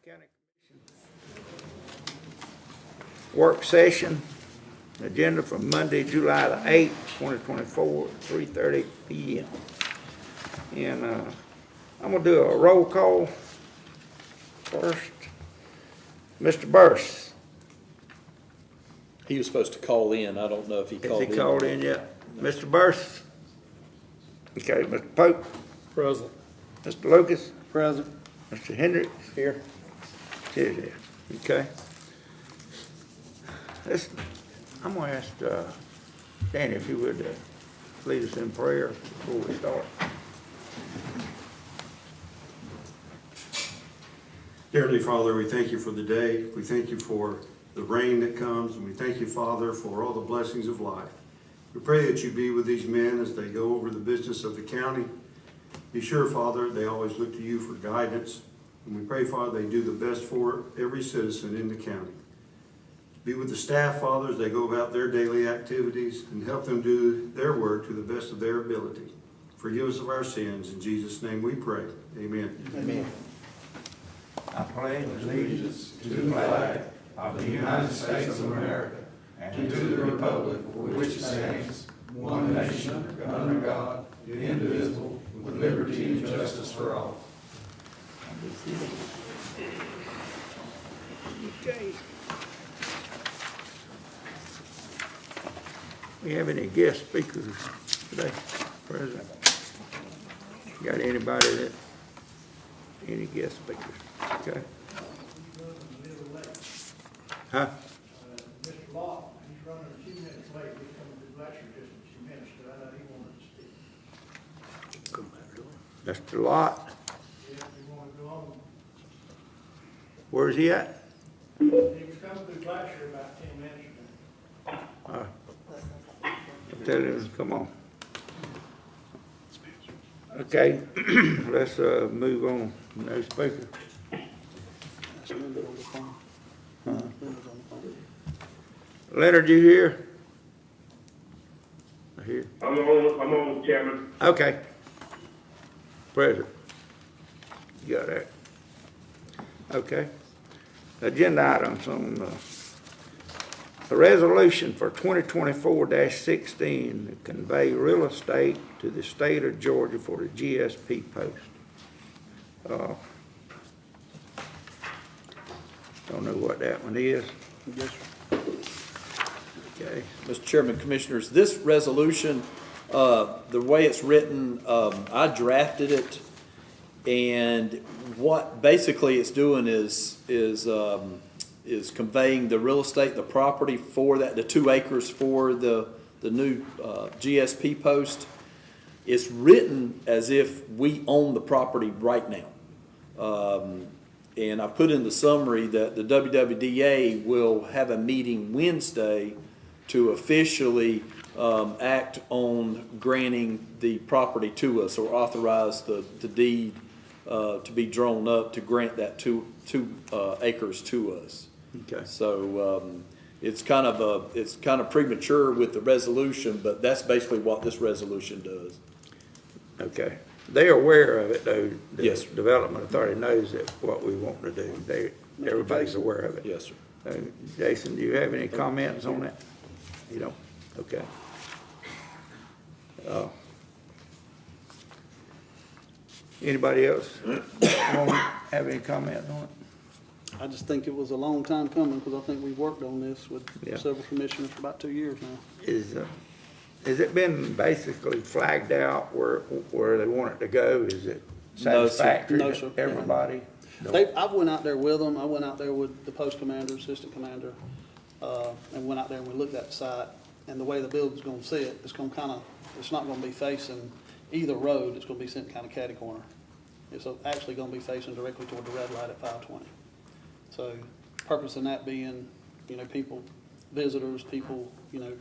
County Commission work session agenda for Monday, July the 8th, 2024, 3:30 p.m. And I'm going to do a roll call first. Mr. Burris. He was supposed to call in. I don't know if he called in. Has he called in yet? No. Mr. Burris? Okay, Mr. Pope? Present. Mr. Lucas? Present. Mr. Hendricks? Here. Here's here. Okay. I'm going to ask Danny if he would lead us in prayer before we start. Dear Heavenly Father, we thank you for the day. We thank you for the rain that comes, and we thank you, Father, for all the blessings of life. We pray that you be with these men as they go over the business of the county. Be sure, Father, they always look to you for guidance, and we pray, Father, they do the best for every citizen in the county. Be with the staff, Father, as they go about their daily activities, and help them do their work to the best of their ability. Forgive us of our sins. In Jesus' name we pray. Amen. Amen. I pledge allegiance to the flag of the United States of America and to the republic for which it stands, one nation, under God, indivisible, with liberty and justice for all. Okay. We have any guest speakers today, President? Got anybody that, any guest speakers? Okay. Huh? Mr. Lott, he's running a few minutes late. He's coming to lecture just in a few minutes, but I know he wanted to speak. Mr. Lott, Yeah, we want to go on. where's he at? He was coming through lecture about 10 minutes ago. Tell him, come on. Okay, let's move on. No speaker. Leonard, you here? Here. I'm on, Chairman. Okay. Present. You got that? Okay. Agenda items on a resolution for 2024-16 to convey real estate to the state of Georgia for the GSP post. Don't know what that one is. Yes, Okay. Mr. Chairman, Commissioners, this resolution, the way it's written, I drafted it, and what basically it's doing is conveying the real estate, the property for that, the 2 acres for the new GSP post. It's written as if we own the property right now. And I put in the summary that the WWDA will have a meeting Wednesday to officially act on granting the property to us, or authorize the deed to be drawn up to grant that two acres to us. Okay. So it's kind of premature with the resolution, but that's basically what this resolution does. Okay. They're aware of it, though. The Yes. Development Authority knows that what we want to do. Everybody's aware of it. Yes, sir. Jason, do you have any comments on that? You don't? Okay. Anybody else have any comments on it? I just think it was a long time coming, because I think we've worked on this with Yeah. several commissioners for about 2 years now. Has it been basically flagged out where they want it to go? Is it No, sir. satisfactory No, to sir. everybody? I went out there with them. I went out there with the post commander, assistant commander, and went out there and we looked at the site. And the way the building's gonna sit, it's gonna it's not gonna be facing either road. It's gonna be sitting kind of catty corner. It's actually gonna be facing directly toward the red light at 520. So purpose in that being, people, visitors, people,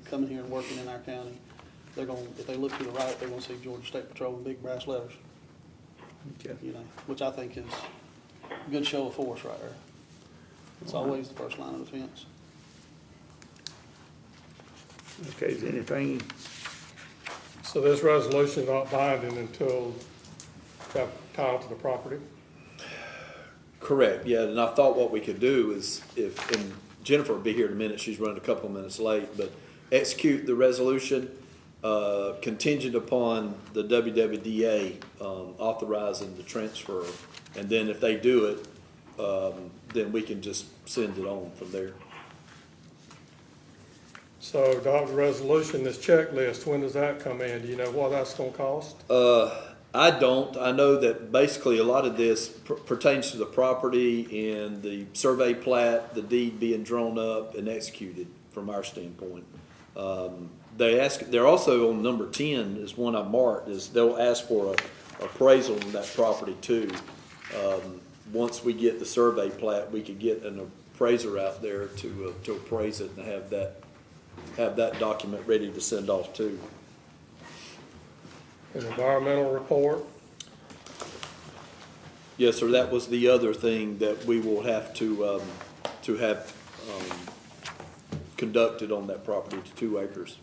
coming here and working in our county, they're gonna, if they look to the right, they're gonna see Georgia State Patrol in big brass letters, Okay. which I think is a good show of force right there. It's always the first line of defense. Okay, is anything, So this resolution is not binding until got title to the property? Correct, yeah, and I thought what we could do is and Jennifer will be here in a minute, she's running a couple of minutes late, but execute the resolution contingent upon the WWDA authorizing the transfer. And then if they do it, then we can just send it on from there. So adopt the resolution, this checklist, when does that come in? Do you know what that's gonna cost? I don't. I know that basically a lot of this pertains to the property and the survey plat, the deed being drawn up and executed from our standpoint. They're also on number 10 is one I marked, is they'll ask for a appraisal on that property too. Once we get the survey plat, we could get an appraiser out there to appraise it and have that document ready to send off too. An environmental report? Yes, sir, that was the other thing that we will have to have conducted on that property to 2 acres.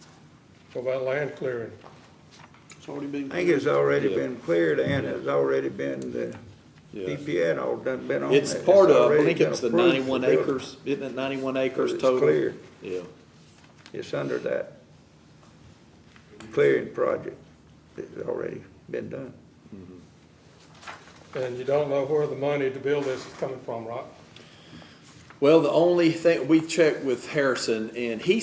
What about land clearing? It's already been. I think it's already Yeah. been cleared and it's already been, the Yeah. EPA and all done, been on that. It's part of, I already think been it's the approved for 91 building. acres, isn't it 91 acres It's total? cleared. Yeah, It's under that clearing project that's already been done. And you don't know where the money to build this is coming from, right? well, the only thing, we checked with Harrison, and he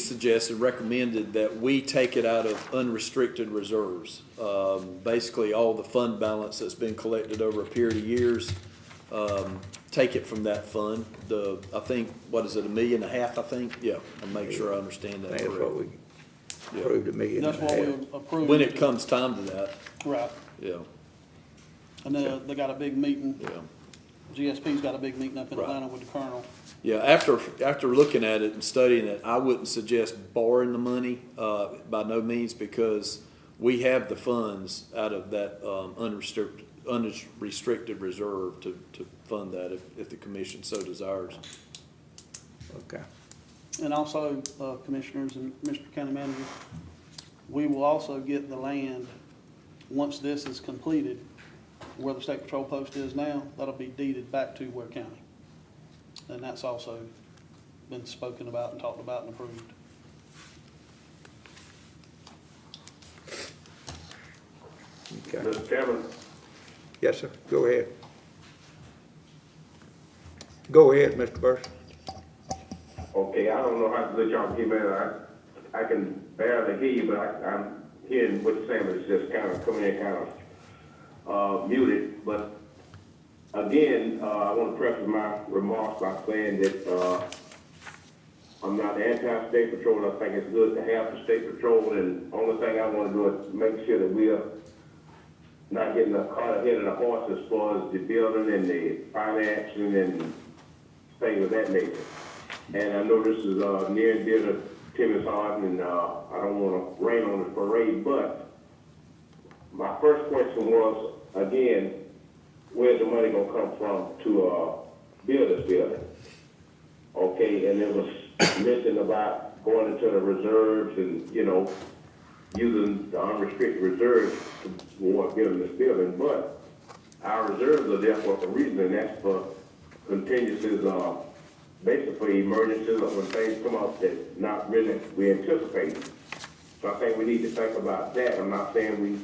recommended that we take it out of unrestricted reserves. Basically, all the fund balance that's been collected over a period of years, take it from that fund. I think, what is it, $1.5 million, I think? Yeah, I'll make sure I understand I that think that's what correctly. we approved $1.5 million. That's what we approved. When it comes time to that, Right. yeah, And then they got a big meeting. yeah. GSP's got a big meeting up in Right. Atlanta with the colonel. Yeah, after looking at it and studying it, I wouldn't suggest borrowing the money, by no means, because we have the funds out of that, unrestricted reserve to fund that if the commission so desires. Okay. And also, commissioners and Mr. County Manager, we will also get the land, once this is completed, where the state patrol post is now, that'll be deeded back to Ware County. And that's also been spoken about and talked about and approved. Okay. Mr. Chairman, Yes, sir. Go ahead. Go ahead, Mr. Burris. okay, I don't know how to let y'all get in. I can barely hear you, but I'm hearing what you're saying, but it's just kind of coming in kind of muted. But again, I want to preface my remarks by saying that I'm not anti-state patrol. I think it's good to have the state patrol, and the only thing I want to do is make sure that we are not getting caught ahead of the horse as far as the building and the financing and things of that nature. And I know this is near and dear to Timmy's heart, and I don't want to rain on the parade, but my first question was, again, where's the money gonna come from to build this building? Okay, and it was mentioned about going into the reserves and, using the unrestricted reserves toward building this building, but our reserves are there for a reason, and that's for contingencies, basically emergencies or when things come up that not really we anticipate. So I think we need to think about that. I'm not saying we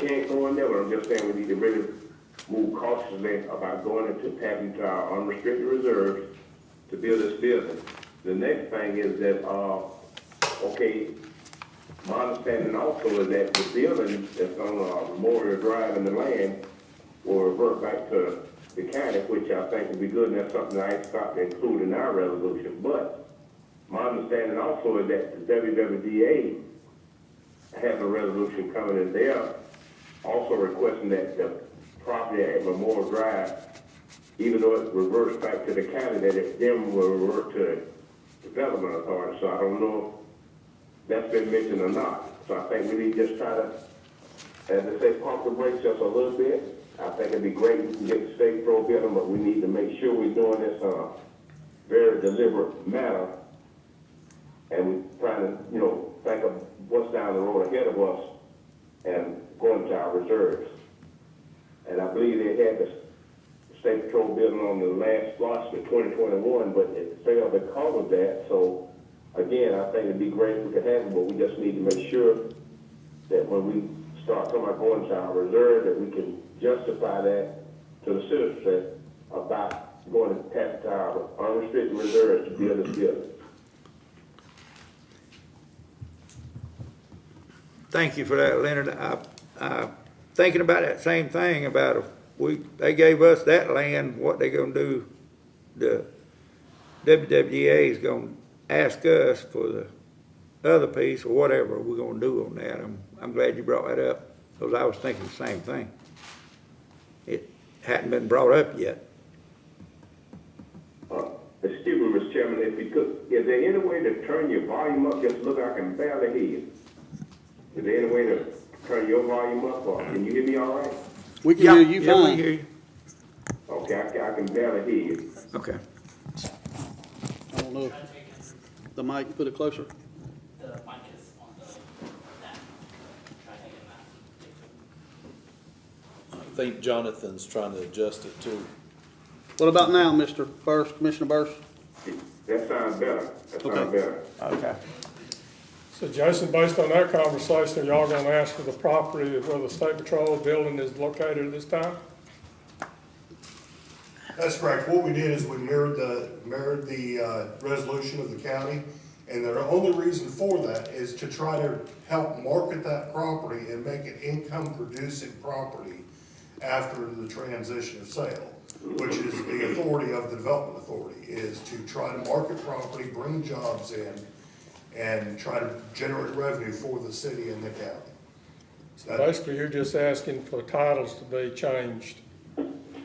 can't go in there, but I'm just saying we need to really move cautiously about going into tapping into our unrestricted reserves to build this building. The next thing is that, okay, my understanding also is that the building that's on Memorial Drive in the land will revert back to the county, which I think would be good, and that's something that I stopped to include in our resolution. But my understanding also is that the WWDA has a resolution coming in there, also requesting that the property at Memorial Drive, even though it reverts back to the county, that it then will revert to the Development Authority. So I don't know if that's been mentioned or not. So I think we need to just try to, as they say, pump the brakes just a little bit. I think it'd be great if we can get the state patrol building, but we need to make sure we're doing this very deliberate manner. And we're trying to, think of what's down the road ahead of us and going to our reserves. And I believe they had the state patrol building on the last lots for 2021, but it failed because of that. So again, I think it'd be great if we could have it, but we just need to make sure that when we start talking about going to our reserve, that we can justify that to the citizens about going to tap to our unrestricted reserve to build this building. Thank you for that, Leonard. Thinking about that same thing about if they gave us that land, what they gonna do, the WWA is gonna ask us for the other piece or whatever we're gonna do on that. I'm glad you brought that up, because I was thinking the same thing. It hadn't been brought up yet. Excuse me, Mr. Chairman, if you could, is there any way to turn your volume up? Just look, I can barely hear you. Is there any way to turn your volume up, or can you hear me all right? We can hear you Yeah, we fine. hear you. Okay, I can barely hear you. Okay. I don't know if the mic, put it closer. The mic is on the that. Try taking that. I think Jonathan's trying to adjust it too. What about now, Mr. Burst, Commissioner Burst? That sounds better. That sounds Okay. better. Okay. So Jason, based on that conversation, are y'all gonna ask for the property where the state patrol building is located at this time? That's correct. What we did is we mirrored the resolution of the county, and the only reason for that is to try to help market that property and make it income-producing property after the transition of sale, which is the authority of the Development Authority, is to try to market property, bring jobs in, and try to generate revenue for the city and the county. So basically, you're just asking for titles to be changed,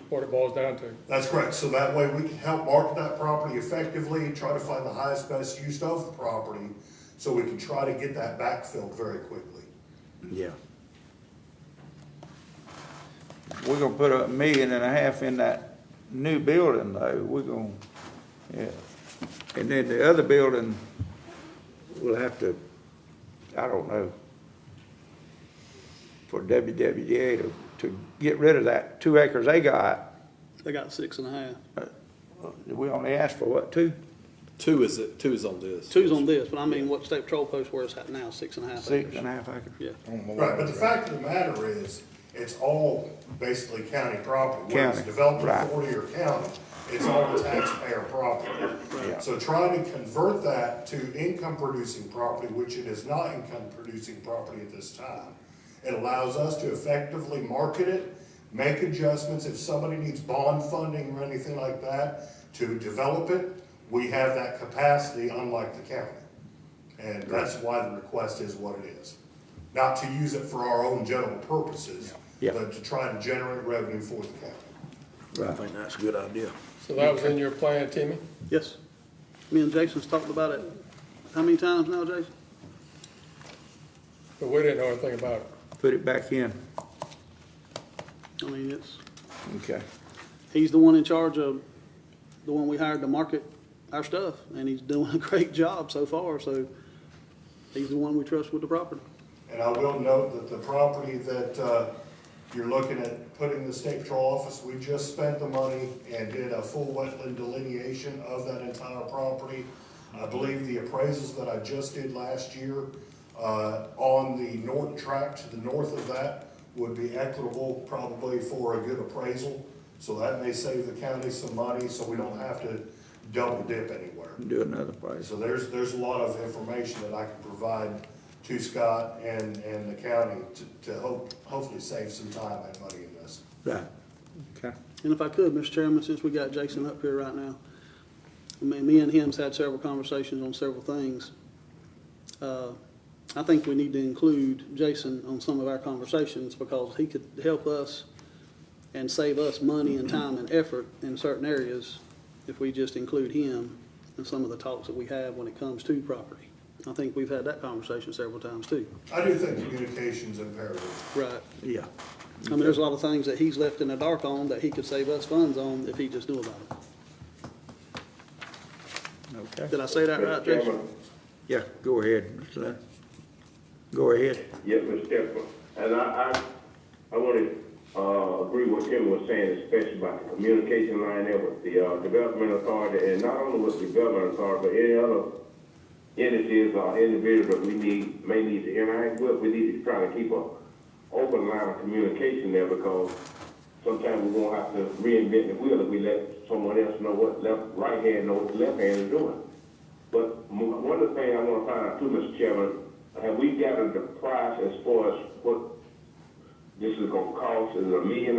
what it boils down to. That's correct. So that way we can help market that property effectively, try to find the highest, best use of the property, so we can try to get that backfilled very quickly. Yeah. We're gonna put $1.5 million in that new building though. We're gonna, yeah. And then the other building, we'll have to, I don't know, for WWA to get rid of that 2 acres they got. They got 6.5. We only asked for what, 2? Two is on this. Two's on this, but I mean, what state patrol post where it's at now, 6.5 acres. 6.5 acres? Yeah. Right, but the fact of the matter is, it's all basically county property, whether it's County, development right. authority or county, it's all taxpayer property. Yeah. So trying to convert that to income-producing property, which it is not income-producing property at this time, it allows us to effectively market it, make adjustments. If somebody needs bond funding or anything like that to develop it, we have that capacity, unlike the county. And that's why the request is what it is. Not to use it for our own general purposes, Yeah. but to try to generate revenue for the county. Right. think that's a good idea. So that was in your plan, Timmy? Yes. Me and Jason's talked about it, how many times now, Jason? But we didn't know anything about it. Put it back in. I mean, it's, Okay. he's the one in charge of, the one we hired to market our stuff, and he's doing a great job so far, so he's the one we trust with the property. And I will note that the property that you're looking at putting the state patrol office, we just spent the money and did a full wetland delineation of that entire property. I believe the appraisals that I just did last year on the north tract to the north of that would be equitable probably for a good appraisal. So that may save the county some money, so we don't have to double dip anywhere. Do another place. So there's a lot of information that I can provide to Scott and the county to hopefully save some time and money in this. Right. Okay. And if I could, Mr. Chairman, since we got Jason up here right now, I mean, me and him's had several conversations on several things. I think we need to include Jason on some of our conversations because he could help us and save us money and time and effort in certain areas if we just include him in some of the talks that we have when it comes to property. I think we've had that conversation several times too. I do think communication's imperative. Right. Yeah. I mean, there's a lot of things that he's left in the dark on that he could save us funds on if he just knew about it. Okay. Did I say that right, Mr. Jason? Chairman, Yeah, go ahead, Mr. Leonard. Go ahead. yes, Mr. Chairman, and I want to agree with Tim was saying, especially about the communication line there with the, development authority, and not only with the development authority, but any other entities or individuals that may need to interact with. We need to try to keep a open line of communication there, because sometimes we won't have to reinvent the wheel if we let someone else know what right hand knows what the left hand is doing. But one of the things I want to find out too, Mr. Chairman, have we gathered the price as far as what this is going to cost? Is it $1.5 million?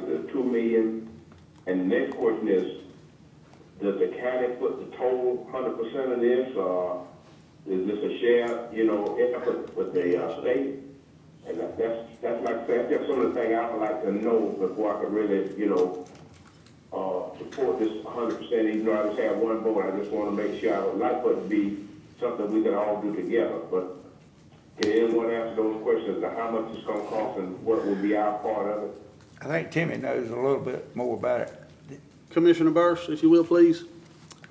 Is it $2 million? And the next question is, does the county put the total 100% of this, or is this a share, effort with the state? And that's like I said, that's just some of the things I would like to know before I could really, support this 100%. Even though I just have one vote, I just want to make sure I would like for it to be something we can all do together. But can anyone answer those questions of how much it's going to cost and what will be our part of it? I think Timmy knows a little bit more about it. Commissioner Burse, if you will, please.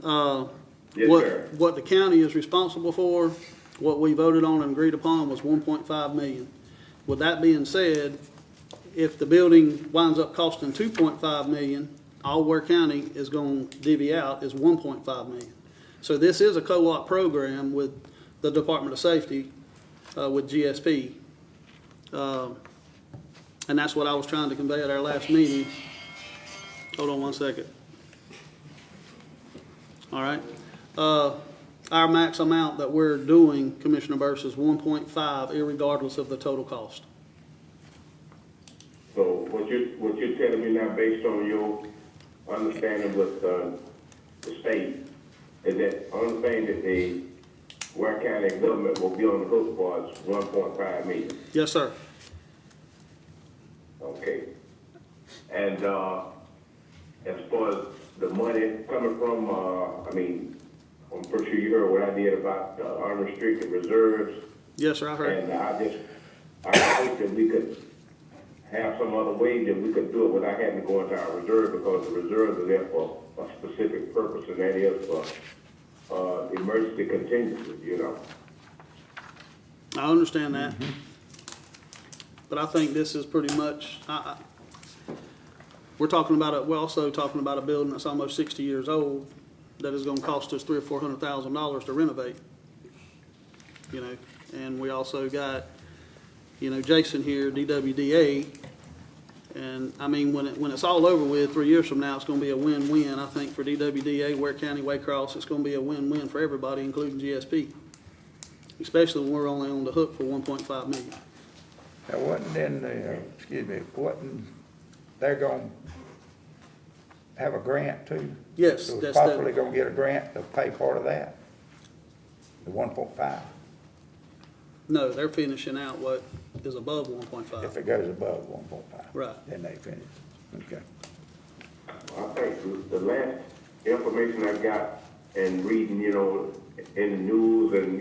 Yes, sir. What the county is responsible for, what we voted on and agreed upon was 1.5 million. With that being said, if the building winds up costing 2.5 million, all Ware County is going to divvy out is 1.5 million. So this is a co-op program with the Department of Safety, with GSP. And that's what I was trying to convey at our last meeting. Hold on one second. All right. Our max amount that we're doing, Commissioner Burse, is 1.5, irregardless of the total cost. So what you're telling me now, based on your understanding with the state, is that the only thing that the Ware County government will be on the hook for is 1.5 million? Yes, sir. Okay. And as far as the money coming from, I'm pretty sure you heard what I did about the unrestricted reserves. Yes, sir, I heard. And I hope that we could have some other way that we could do it without having to go into our reserve, because the reserves are there for a specific purpose, and that is for emergency contingencies, I understand that. But I think this is pretty much, we're also talking about a building that's almost 60 years old that is going to cost us $300,000 or $400,000 to renovate. And we also got, Jason here, DWDA. And when it's all over with, 3 years from now, it's going to be a win-win. I think for DWDA, Ware County, Waycross, it's going to be a win-win for everybody, including GSP. Especially when we're only on the hook for 1.5 million. That wasn't they're gonna have a grant too? Yes, So that's it's possibly gonna get a grant to pay part of that? The 1.5, No, they're finishing out what is above 1.5. if it goes above 1.5. Right. Then they finish, okay. I think the last information I got and reading, in the news and,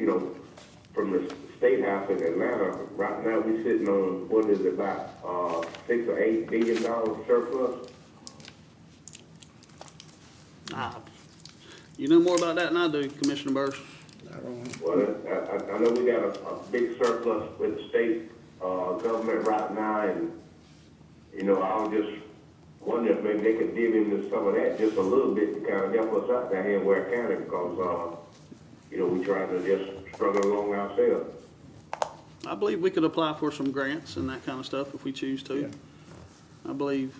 from the State House in Atlanta, right now we're sitting on, what is it, about $6 or $8 billion surplus? You know more about that than I do, Commissioner Burse. Well, I know we got a big surplus with the state government right now, and, I was just wondering if maybe they could dig into some of that just a little bit to kind of help us out down here in Ware County, because, we try to just struggle along ourselves. I believe we could apply for some grants and that kind of stuff if we choose to. Yeah. I believe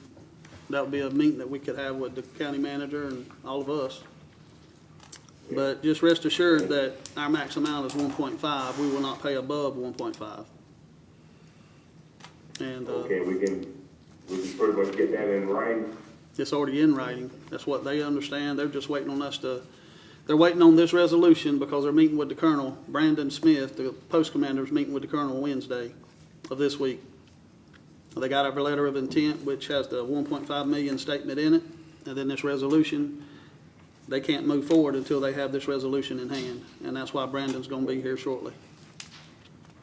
that would be a meeting that we could have with the county manager and all of us. But just rest assured that our max amount is 1.5. We will not pay above 1.5. And Okay, we can pretty much get that in writing. it's already in writing. That's what they understand. They're just waiting on us to, they're waiting on this resolution because they're meeting with the colonel, Brandon Smith, the post commander, is meeting with the colonel Wednesday of this week. They got our letter of intent, which has the 1.5 million statement in it, and then this resolution. They can't move forward until they have this resolution in hand, and that's why Brandon's gonna be here shortly.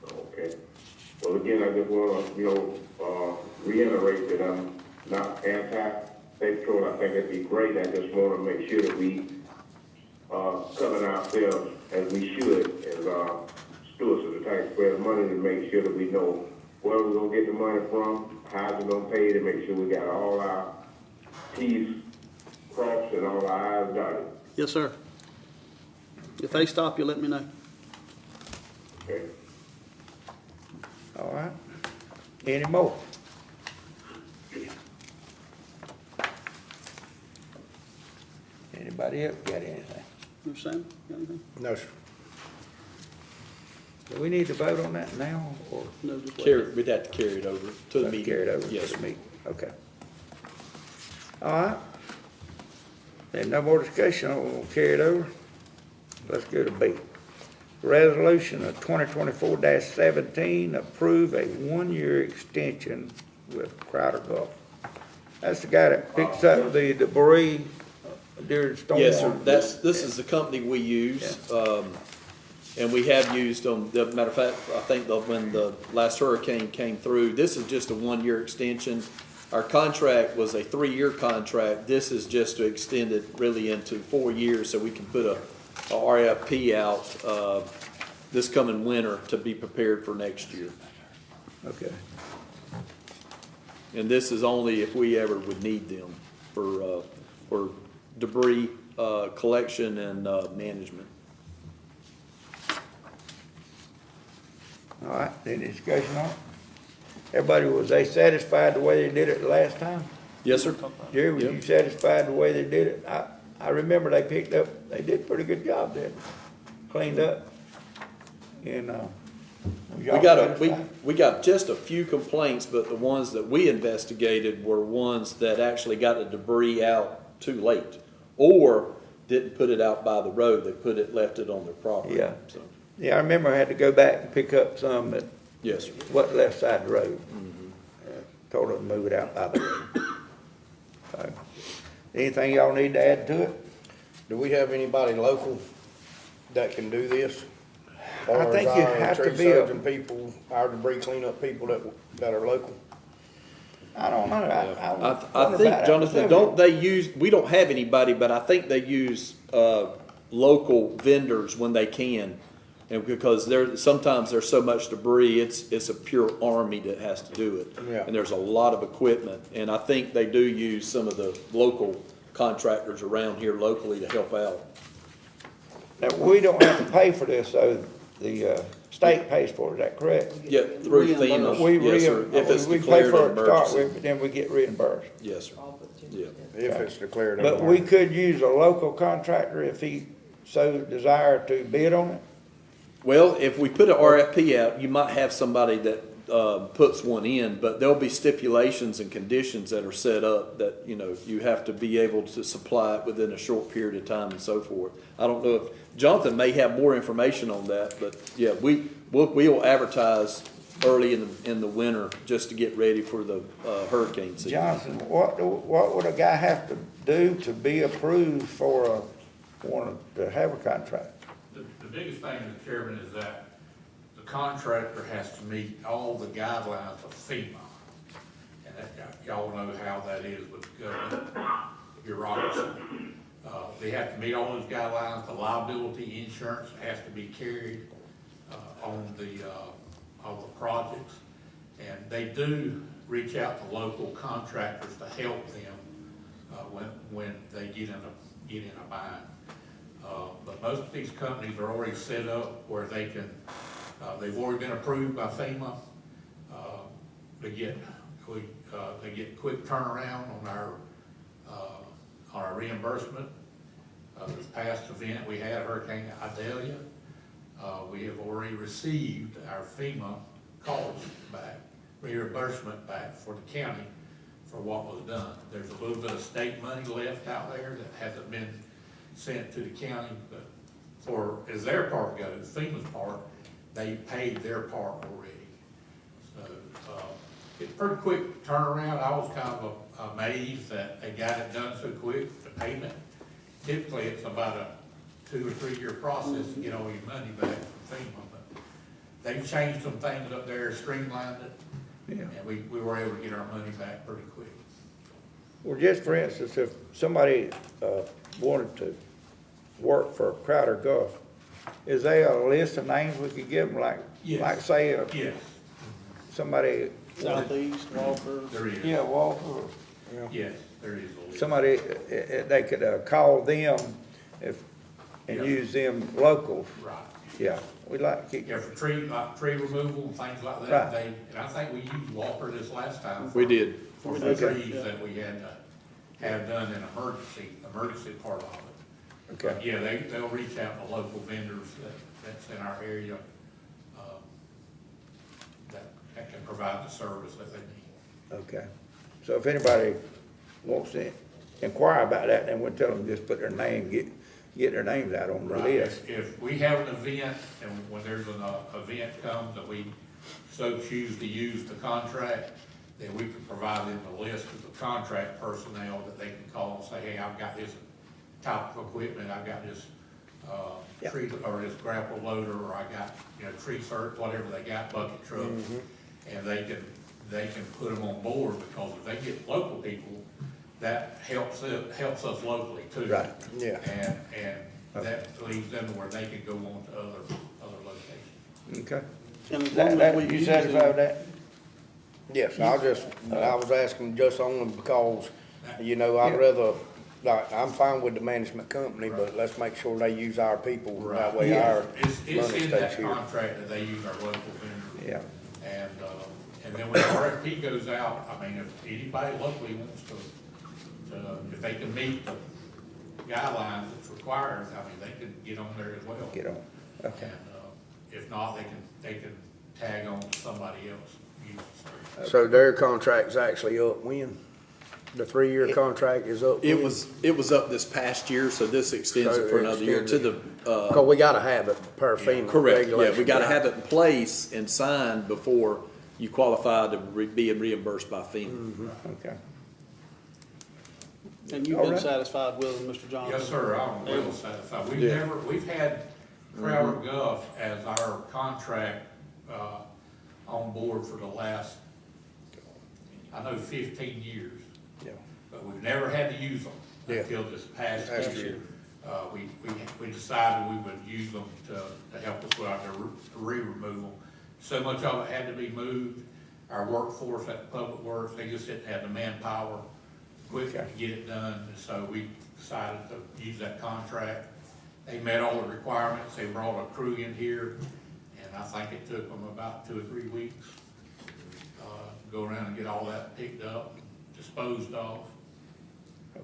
Okay. Well, again, I just want to, reiterate that I'm not anti-state patrol. I think it'd be great. I just want to make sure that we cover ourselves as we should as stewards of the taxpayers' money, to make sure that we know where we're gonna get the money from, how's it gonna pay to make sure we got all our T's crossed and all our I's dotted. Yes, sir. If they stop you, let me know. Okay. All right. Any more? Anybody else got anything? You Sam, got anything? No, sir. Do we need to vote on that now, or No, just wait. We'd have to carry it over to the meeting. carry it over Yes, to sir. the meeting? Okay. All right. Then no more discussion, we'll carry it over. Let's go to B. Resolution of 2024-17, approve a one-year extension with Crowder Gulf. That's the guy that picks up the debris during storm. Yes, sir. This is the company we use, and we have used them. The matter of fact, I think when the last hurricane came through, this is just a one-year extension. Our contract was a 3-year contract. This is just to extend it really into 4 years so we can put a RFP out, this coming winter to be prepared for next year. Okay. And this is only if we ever would need them for debris, collection and, management. All right, any discussion on it? Everybody, was they satisfied the way they did it the last time? Yes, sir. Jerry, were Yep. you satisfied the way they did it? I remember they picked up, they did a pretty good job there, cleaned up. And, was y'all satisfied? We got just a few complaints, but the ones that we investigated were ones that actually got the debris out too late, or didn't put it out by the road, they left it on their property. Yeah. So, Yeah, I remember I had to go back and pick up some that yes, sir. wasn't left side the road. Told them to move it out by the road. So, anything y'all need to add to it? Do we have anybody local that can do this? I think you have to be a- Tree surgeon people, our debris cleanup people that are local? I don't know. I think, Jonathan, we don't have anybody, but I think they use, local vendors when they can. And because sometimes there's so much debris, it's a pure army that has to do it. Yeah. And there's a lot of equipment, and I think they do use some of the local contractors around here locally to help out. Now, we don't have to pay for this, so the state pays for it, is that correct? Yeah, through Reimbursed. FEMA, yes, sir, if it's We pay declared for an it to start emergency. with, but then we get reimbursed. Yes, sir, yeah. If it's declared an But we emergency. could use a local contractor if he so desired to bid on it? Well, if we put an RFP out, you might have somebody that, puts one in, but there'll be stipulations and conditions that are set up that, you have to be able to supply it within a short period of time and so forth. I don't know if, Jonathan may have more information on that, but yeah, we'll advertise early in the winter just to get ready for the, hurricane season. Johnson, what would a guy have to do to be approved for to have a contract? The biggest thing, Mr. Chairman, is that the contractor has to meet all the guidelines of FEMA. And that, y'all know how that is with government bureaucracy. They have to meet all those guidelines. The liability insurance has to be carried on all the projects. And they do reach out to local contractors to help them when they get in a bind. But most of these companies are already set up where they can, they've already been approved by FEMA. They get quick turnaround on our reimbursement. This past event we had, Hurricane Idalia, we have already received our FEMA costs back, reimbursement back for the county for what was done. There's a little bit of state money left out there that hasn't been sent to the county, but as their part goes, FEMA's part, they paid their part already. So, it's pretty quick turnaround. I was kind of amazed that they got it done so quick, the payment. Typically, it's about a 2 or 3 year process to get all your money back from FEMA, but they've changed some things up there, streamlined it, Yeah. and we were able to get our money back pretty quick. Well, just for instance, if somebody wanted to work for Crowder Gulf, is there a list of names we could give them, Yes. like say, Yes. somebody, Southeast, Walker. There is. yeah, Walker, Yes, there is a list. somebody, they could, call them if, and Yeah. use them local. Right. Yeah, we'd like to keep, Yeah, for tree, like tree removal and things like Right. that, and I think we used Walker this last time. We did. For some Okay. trees that we had to have done in emergency part of it. okay, But yeah, they'll reach out to local vendors that's in our area, that can provide the service that they need. okay. So if anybody wants to inquire about that, then we'll tell them just put their name, get their names out on the Right, list. if we have an event, and when there's an event comes that we so choose to use the contract, then we can provide them the list of the contract personnel that they can call and say, hey, I've got this type of equipment, I've got this, Yeah. tree, or this grapple loader, or I got, tree cert, whatever they got, bucket trucks. And they can put them on board, because if they get local people, that helps us locally too. Right. Yeah. And that leaves them to where they can go on to other locations. Okay. And as long as That, we you use satisfied with it, that? Yes, I was asking just only because, I'd Yeah. rather, like, I'm fine with the management company, but let's make sure they use our people. That way Yeah. our It's money in stays that here. contract that they use our local vendor. Yeah, And then when the RFP goes out, I mean, if anybody locally wants to, if they can meet the guidelines that's required, I mean, they can get on there as well. get on, okay. And, if not, they can tag on to somebody else. using the service. So their contract's actually up when? The 3-year contract is up? It was up this past year, so this extends it for another year to the, Cause we gotta have it per FEMA correct, yeah, we regulations. gotta have it in place and signed before you qualify to be reimbursed by FEMA. Okay. and you've All been right. satisfied with them, Mr. Johnson? Yes, sir, I'm well satisfied. Yeah. We've had Crowder Guff as our contract, on board for the last, I know, 15 years. Yeah. But we've never had to use them Yeah. until this past Last year. year. We decided we would use them to help us with our debris removal. So much of it had to be moved. Our workforce at Public Works, they just didn't have the manpower quick to get it done, and so we decided to use that contract. They met all the requirements, they brought a crew in here, and I think it took them about 2 or 3 weeks, to go around and get all that picked up, disposed of.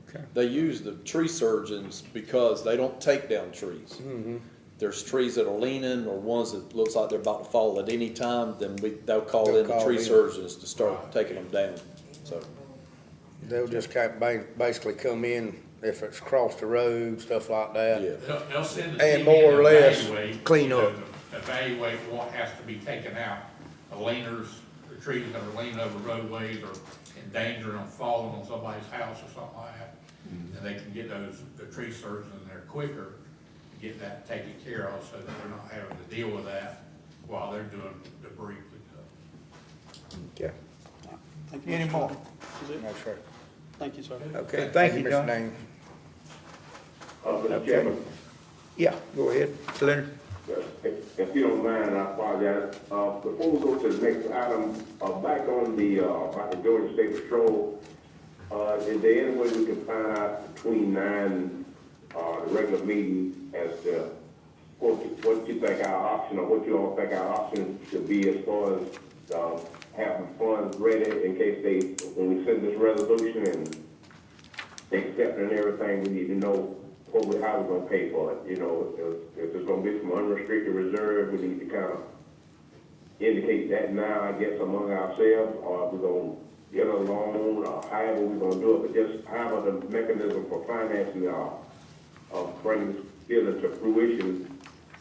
Okay. They use the tree surgeons because they don't take down trees. There's trees that are leaning or ones that looks like they're about to fall at any time, then they'll call in the call tree in. surgeons to start taking them down, so. They'll just basically come in if it's across the road, stuff like that. Yeah. They'll send a And team more in or to less evaluate, clean you know, up. to evaluate what has to be taken out. The leaners, the trees that are leaning over roadways or in danger of falling on somebody's house or something like that. And they can get the tree surgeons in there quicker to get that taken care of, so that they're not having to deal with that while they're doing debris pickup. Okay. Thank you, Any Mr. more? Johnson. Is it? No, sir. Thank you, sir. Okay, thank you, Mr. John. Daniels. Mr. Okay. Chairman, Yeah, go ahead, Leonard. if you don't mind, I apologize. Before we go to the next item, back on about the Georgia State Patrol, is there any way we can find out between 9 the regular meeting as to what you think our option, or what you all think our option should be as far as having funds ready in case when we send this resolution and they accept it and everything, we need to know how we're gonna pay for it. If there's gonna be some unrestricted reserve, we need to kind of indicate that now, I guess, among ourselves, or we're gonna get a loan, or however we're gonna do it, but just however the mechanism for financing bringing this business to fruition,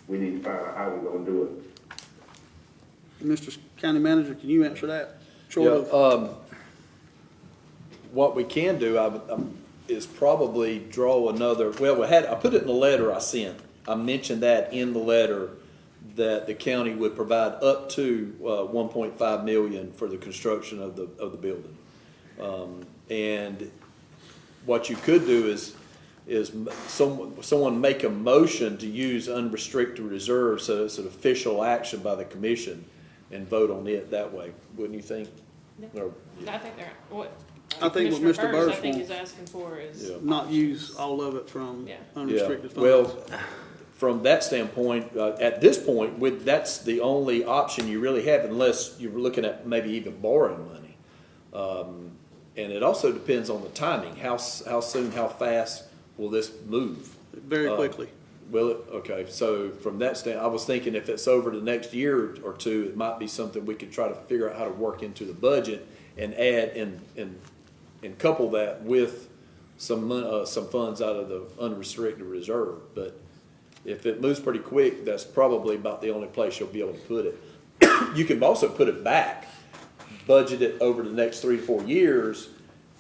we need to find out how we're gonna do it. Mr. County Manager, can you answer that? Short of, What we can do, is probably draw another, I put it in the letter I sent. I mentioned that in the letter, that the county would provide up to, 1.5 million for the construction of the building. And what you could do is someone make a motion to use unrestricted reserves, so it's an official action by the commission, and vote on it that way, wouldn't you think? Or- I think they're, what. I think what Commissioner Mr. Burris I think wants- is asking for is. Yeah. Not use all of it from Yeah. unrestricted funds. Well, from that standpoint, at this point, that's the only option you really have unless you're looking at maybe even borrowing money. And it also depends on the timing. How soon, how fast will this move? Very quickly. Will it? Okay, so from that standpoint, I was thinking if it's over the next year or two, it might be something we could try to figure out how to work into the budget and add and couple that with some funds out of the unrestricted reserve. But if it moves pretty quick, that's probably about the only place you'll be able to put it. You can also put it back, budget it over the next 3 to 4 years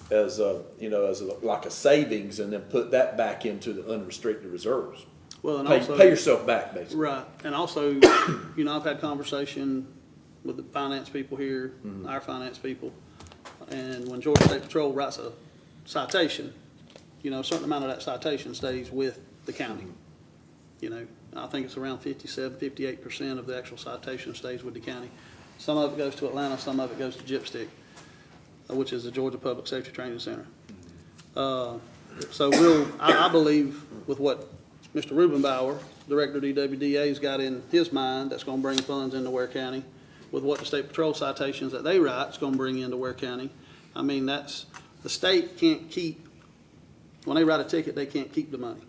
as like a savings, and then put that back into the unrestricted reserves. Well, and also. Pay yourself back, basically. Right, and also, I've had conversation with the finance people here, our finance people, and when Georgia State Patrol writes a citation, a certain amount of that citation stays with the county. I think it's around 57-58% of the actual citation stays with the county. Some of it goes to Atlanta, some of it goes to GIPSTIC, which is the Georgia Public Safety Training Center. So I believe with what Mr. Rubenbauer, Director of DWDA, has got in his mind, that's gonna bring funds into Ware County. With what the State Patrol citations that they write, it's gonna bring into Ware County. I mean, the state can't keep, when they write a ticket, they can't keep the money.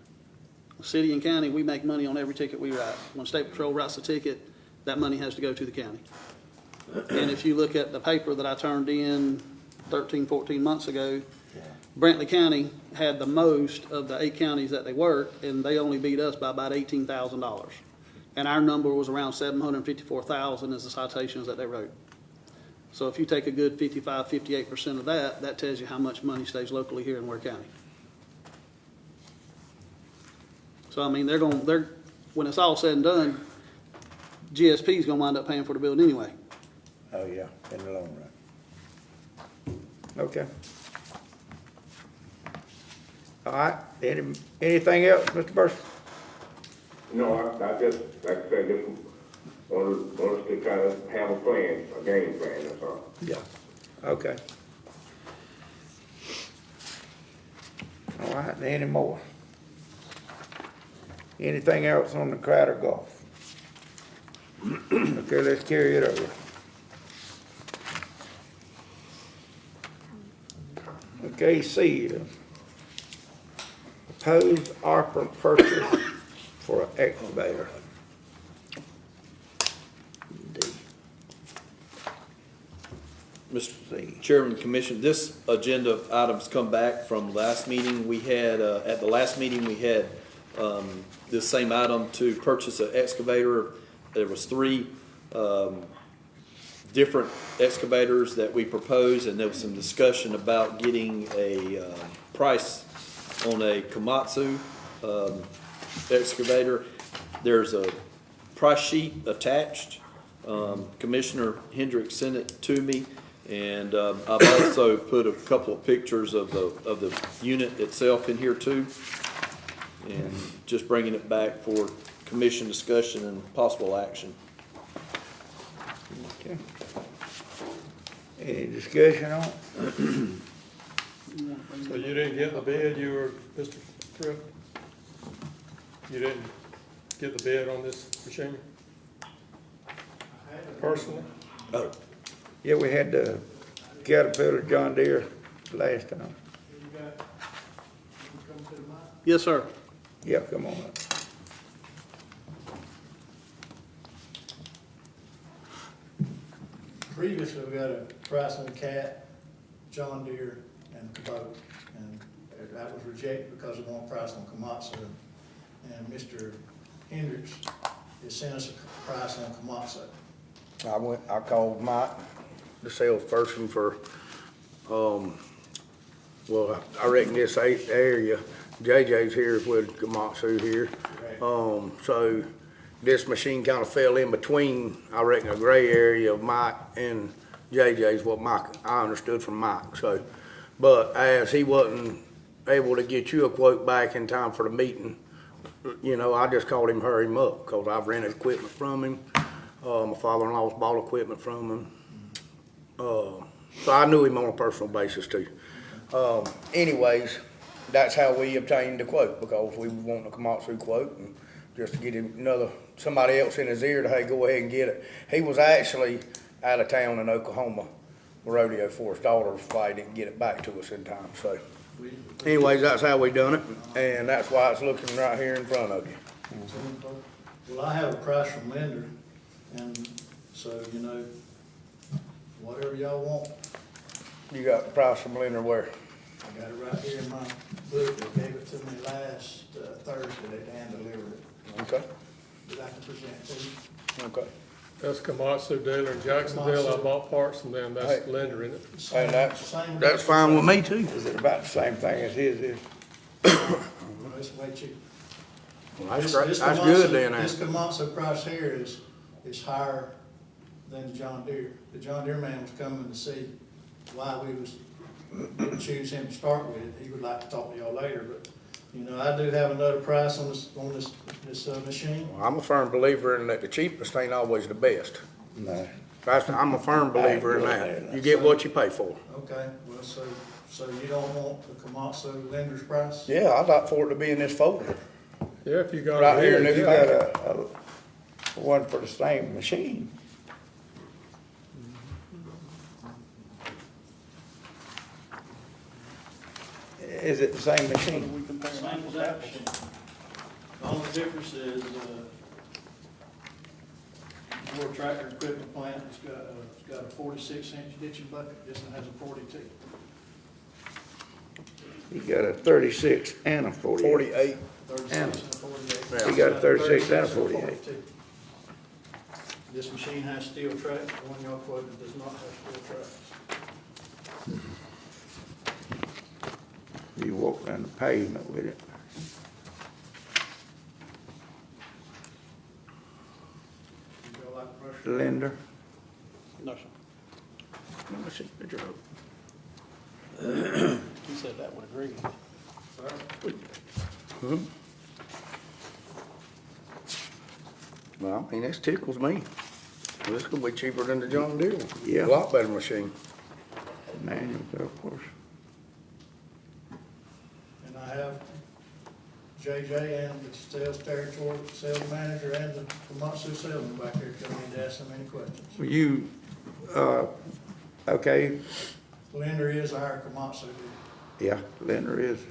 City and county, we make money on every ticket we write. When State Patrol writes a ticket, that money has to go to the county. And if you look at the paper that I turned in 13, 14 months ago, Brantley County had the most of the 8 counties that they work, and they only beat us by about $18,000. And our number was around $754,000 as the citations that they wrote. So if you take a good 55-58% of that, that tells you how much money stays locally here in Ware County. So I mean, when it's all said and done, GSP is gonna wind up paying for the building anyway. Oh, yeah, in the long run. Okay. All right, anything else, Mr. Burson? No, I just, like I said, just want us to kind of have a plan, a game plan, that's all. Yeah. Okay. All right, any more? Anything else on the Crowder Golf? Okay, let's carry it over. Okay, C, proposed ARPA purchase for an excavator. D. Mr. Chairman, Commission, this agenda items come back from last meeting. We had, at the last meeting, we had this same item to purchase an excavator. There was 3 different excavators that we proposed, and there was some discussion about getting a price on a Komatsu excavator. There's a price sheet attached. Commissioner Hendricks sent it to me, and I've also put a couple of pictures of the unit itself in here too, and just bringing it back for commission discussion and possible action. Okay. Any discussion on it? So you didn't get the bid, you were, Mr. Thrift? You didn't get the bid on this machine personally? Oh, Yeah, we had the Caterpillar John Deere last time. Yes, sir. Yeah, come on up. Previously, we got a price on Cat, John Deere, and Kubota, and that was rejected because of one price on Komatsu. And Mr. Hendricks has sent us a price on Komatsu. I called Mike, the salesperson for, well, I reckon this area, JJ's here with Komatsu here. So this machine kind of fell in between, I reckon, a gray area of Mike and JJ's, what I understood from Mike. So, but as he wasn't able to get you a quote back in time for the meeting, I just called him, hurry him up, because I've rented equipment from him. My father-in-law's bought equipment from him. So I knew him on a personal basis too. Anyways, that's how we obtained the quote, because we wanted a Komatsu quote, and just to get him somebody else in his ear to, hey, go ahead and get it. He was actually out of town in Oklahoma, rodeo for his daughter's fight, didn't get it back to us in time, so. Anyways, that's how we done it, and that's why it's looking right here in front of you. Well, I have a price from Lender, and so, whatever y'all want, You got the price from Leonard Ware. I got it right here in my book. They gave it to me last Thursday, they hand delivered it. Okay. That I can present to you. Okay. That's Komatsu dealer in Jacksonville. I bought parts from them. That's Hey. Lender in it. And Same- that's fine with me too. Is it about the same thing as his is? Well, it's way cheaper. Well, that's This- great, this that's Komatsu- good then. This Komatsu price here is higher than the John Deere. The John Deere man was coming to see why we didn't choose him to start with. He would like to talk to y'all later, but, I do have another price on this machine. Well, I'm a firm believer in that the cheapest ain't always the best. No. I'm a firm believer in that. You get what you pay for. Okay, well, so you don't want the Komatsu lender's price? Yeah, I'd like for it to be in this folder. Yeah, if you got Right it here in here. this You got one for the same machine. Is it the same machine? We compare Same apples as to that apples. machine. The only difference is, your tractor equipment plant, it's got a 46-inch ditching bucket, this one has a 42. You got a 36 and a 48. 48. 36 and a 48. Yeah. You got a 36 and a 48. This machine has steel tracks, the one y'all quoted does not have steel tracks. You walk down the pavement with it. You go like brush. Lender. No, sir. Let me see the picture of He said that would agree. Sir? it. Well, I mean, this tickles me. This could be cheaper than the John Deere one. Yeah. A lot better machine. Manual, of course. And I have JJ and the sales territory, sales manager and the Komatsu salesman back here coming in to ask them any questions. Well, you, okay, Lender is our Komatsu. yeah, Lender is.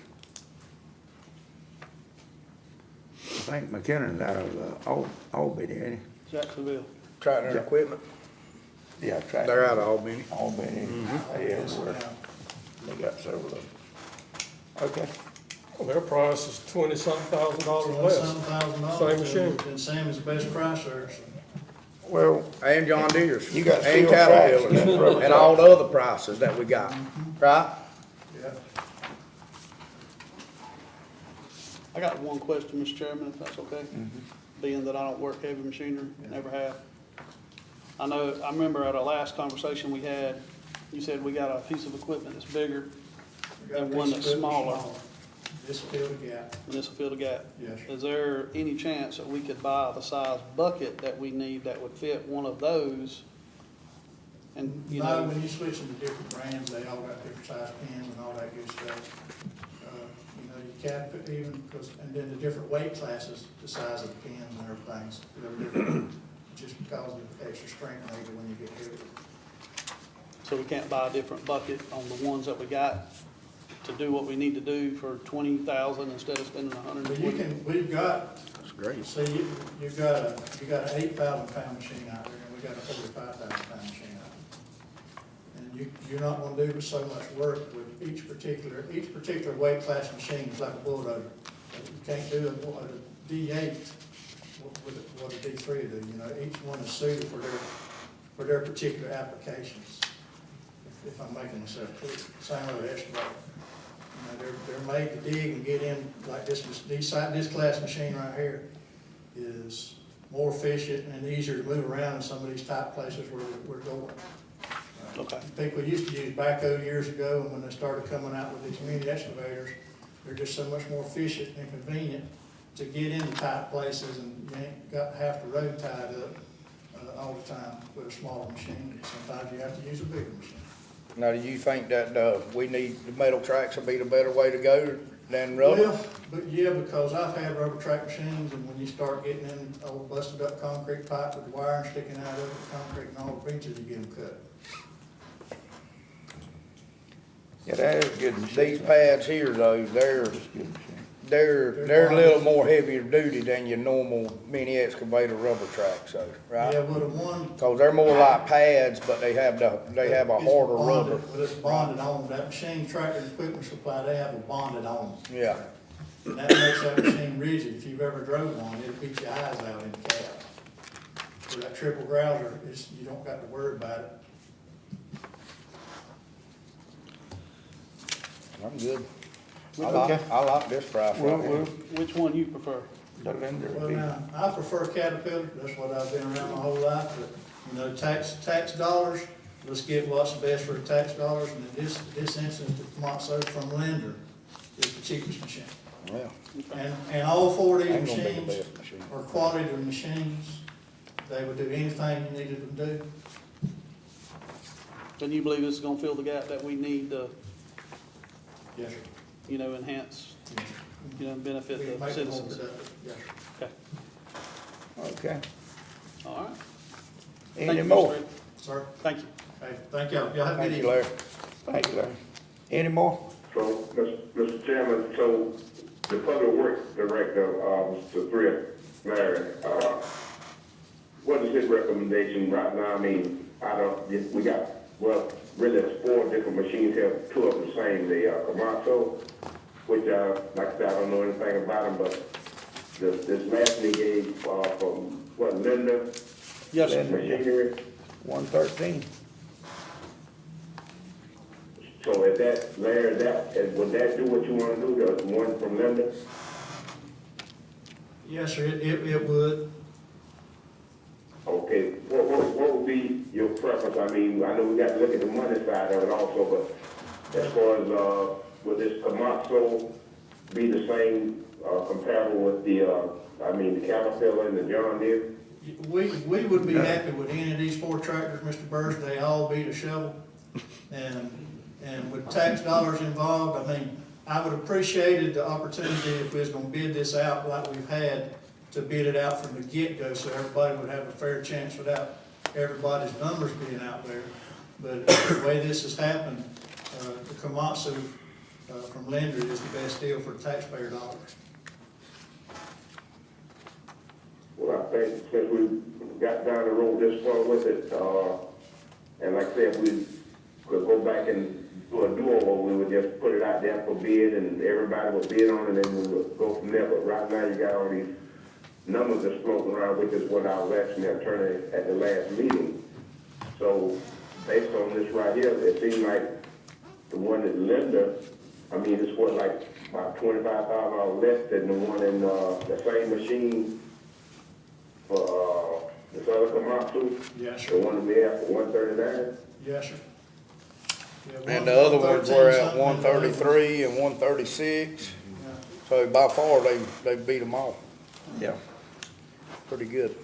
I think McKinnon's out of, Albany, ain't he? Jacksonville. Tractor and equipment. Yeah, tractor. They're out of Albany. Albany, yeah, everywhere. They got several of them. Okay. Well, their price is $20-something thousand less. $27,000. Same machine. And Sam is the best price there, so. Well, And John Deere's. You got And steel tracks, Caterpillar's. you got rubber And all the other prices that we got, right? Yeah. I got one question, Mr. Chairman, if that's okay? Being that I don't work heavy machinery, never have. I remember at our last conversation we had, you said we got a piece of equipment that's bigger We got a and one piece of that's equipment smaller, This will fill the gap. and this will fill the gap. Yes. Is there any chance that we could buy the size bucket that we need that would fit one of those? And, you No, know, when you switch them to different brands, they all got different size pins and all that good stuff. You can't put even, and then the different weight classes, the size of the pins and everything's a little different, just because of the extra strength maybe when you get heavy. so we can't buy a different bucket on the ones that we got to do what we need to do for 20,000 instead of spending But you 120? can, we've got, That's great. see, you've got an 8,000-pound machine out there, and we got a 45,000-pound machine out there. And you're not gonna do so much work with each particular weight class machine is like a bulldozer. You can't do a D8 with what a D3 do, each one is suited for their particular applications. If I'm making myself clear, same with an excavator. They're made to dig and get in, like this class machine right here is more efficient and easier to move around in some of these tight places where we're going. Okay. People used to use backhoe years ago, and when they started coming out with these mini excavators, they're just so much more efficient and convenient to get into tight places, and you ain't got half the road tied up. all the time with a smaller machine. Sometimes you have to use a bigger machine. Now, do you think that, we need, the metal tracks would be the better way to go than rubber? Well, but yeah, because I've had rubber track machines, and when you start getting in old busted up concrete pipe with wire sticking out of it, concrete and all, eventually you get them cut. Yeah, that is a good machine. These pads here though, they're Good machine. they're a little more heavier duty than your normal mini excavator rubber tracks, so, Yeah, right? with a one. Cause they're more like pads, but they have a It's harder bonded, rubber. but it's bonded on, that machine, tractor and equipment supply, they have a bonded on. Yeah. And that makes that machine rigid. If you've ever drove one, it'll beat your eyes out in the cab. For that triple grouser, you don't got to worry about it. I'm good. Okay. I like this price Well, right here. Which one you prefer? the lender Well, would be. now, I prefer Caterpillar, that's what I've been around my whole life, but, you know, tax dollars, let's get what's best for the tax dollars, and in this instance, the Komatsu from Lender is the cheapest machine. Yeah. And all four of these Ain't gonna be the machines best machine. are quality of machines, they would do anything you needed them to do. And you believe this is gonna fill the gap that we need to, Yes, sir. you know, enhance, you know, benefit We the can make it more citizens? productive. Yes, sir. Okay, Okay. all right. Any Thank you, more? Mr. Ed. Sir, Thank you. hey, thank y'all, y'all have a good Thank you, evening. Larry. Thank you, Larry. Any more? So, Mr. Chairman, so the Public Works Director, Mr. Thrift, Larry, what is his recommendation right now? I mean, we got, well, really it's 4 different machines here, 2 of them the same, the Komatsu, which, like I said, I don't know anything about them, but this last one he gave, from, what, Linda? Yes, sir. Linda. Machinery. 113. So is that, Larry, would that do what you want to do, the one from Linda? Yes, sir, it would. Okay, what would be your preference? I mean, I know we got to look at the money side of it also, but as far as, would this Komatsu be the same, comparable with the, the Caterpillar and the John Deere? We would be happy with any of these 4 tractors, Mr. Burrs, they all beat a shovel. And with tax dollars involved, I mean, I would appreciated the opportunity if we was gonna bid this out like we've had, to bid it out from the get-go, so everybody would have a fair chance without everybody's numbers being out there. But the way this has happened, the Komatsu, from Lender is the best deal for taxpayer dollars. Well, I think since we got down the road this far with it, and like I said, we could go back and do a do-over, we would just put it out there for bid and everybody would bid on it and then we would go from there. But right now you got all these numbers that's floating around, which is what I was asking the attorney at the last meeting. So based on this right here, it seems like the one at Linda, I mean, it's what, like about $25,000 less than the one in, the same machine for, this other Komatsu? Yes, The sir. one that we have for 139? Yes, sir. Yeah, And the other ones 113 were at something, and the other 133 and 136, yeah. so by far they beat them all. Yeah. Pretty good.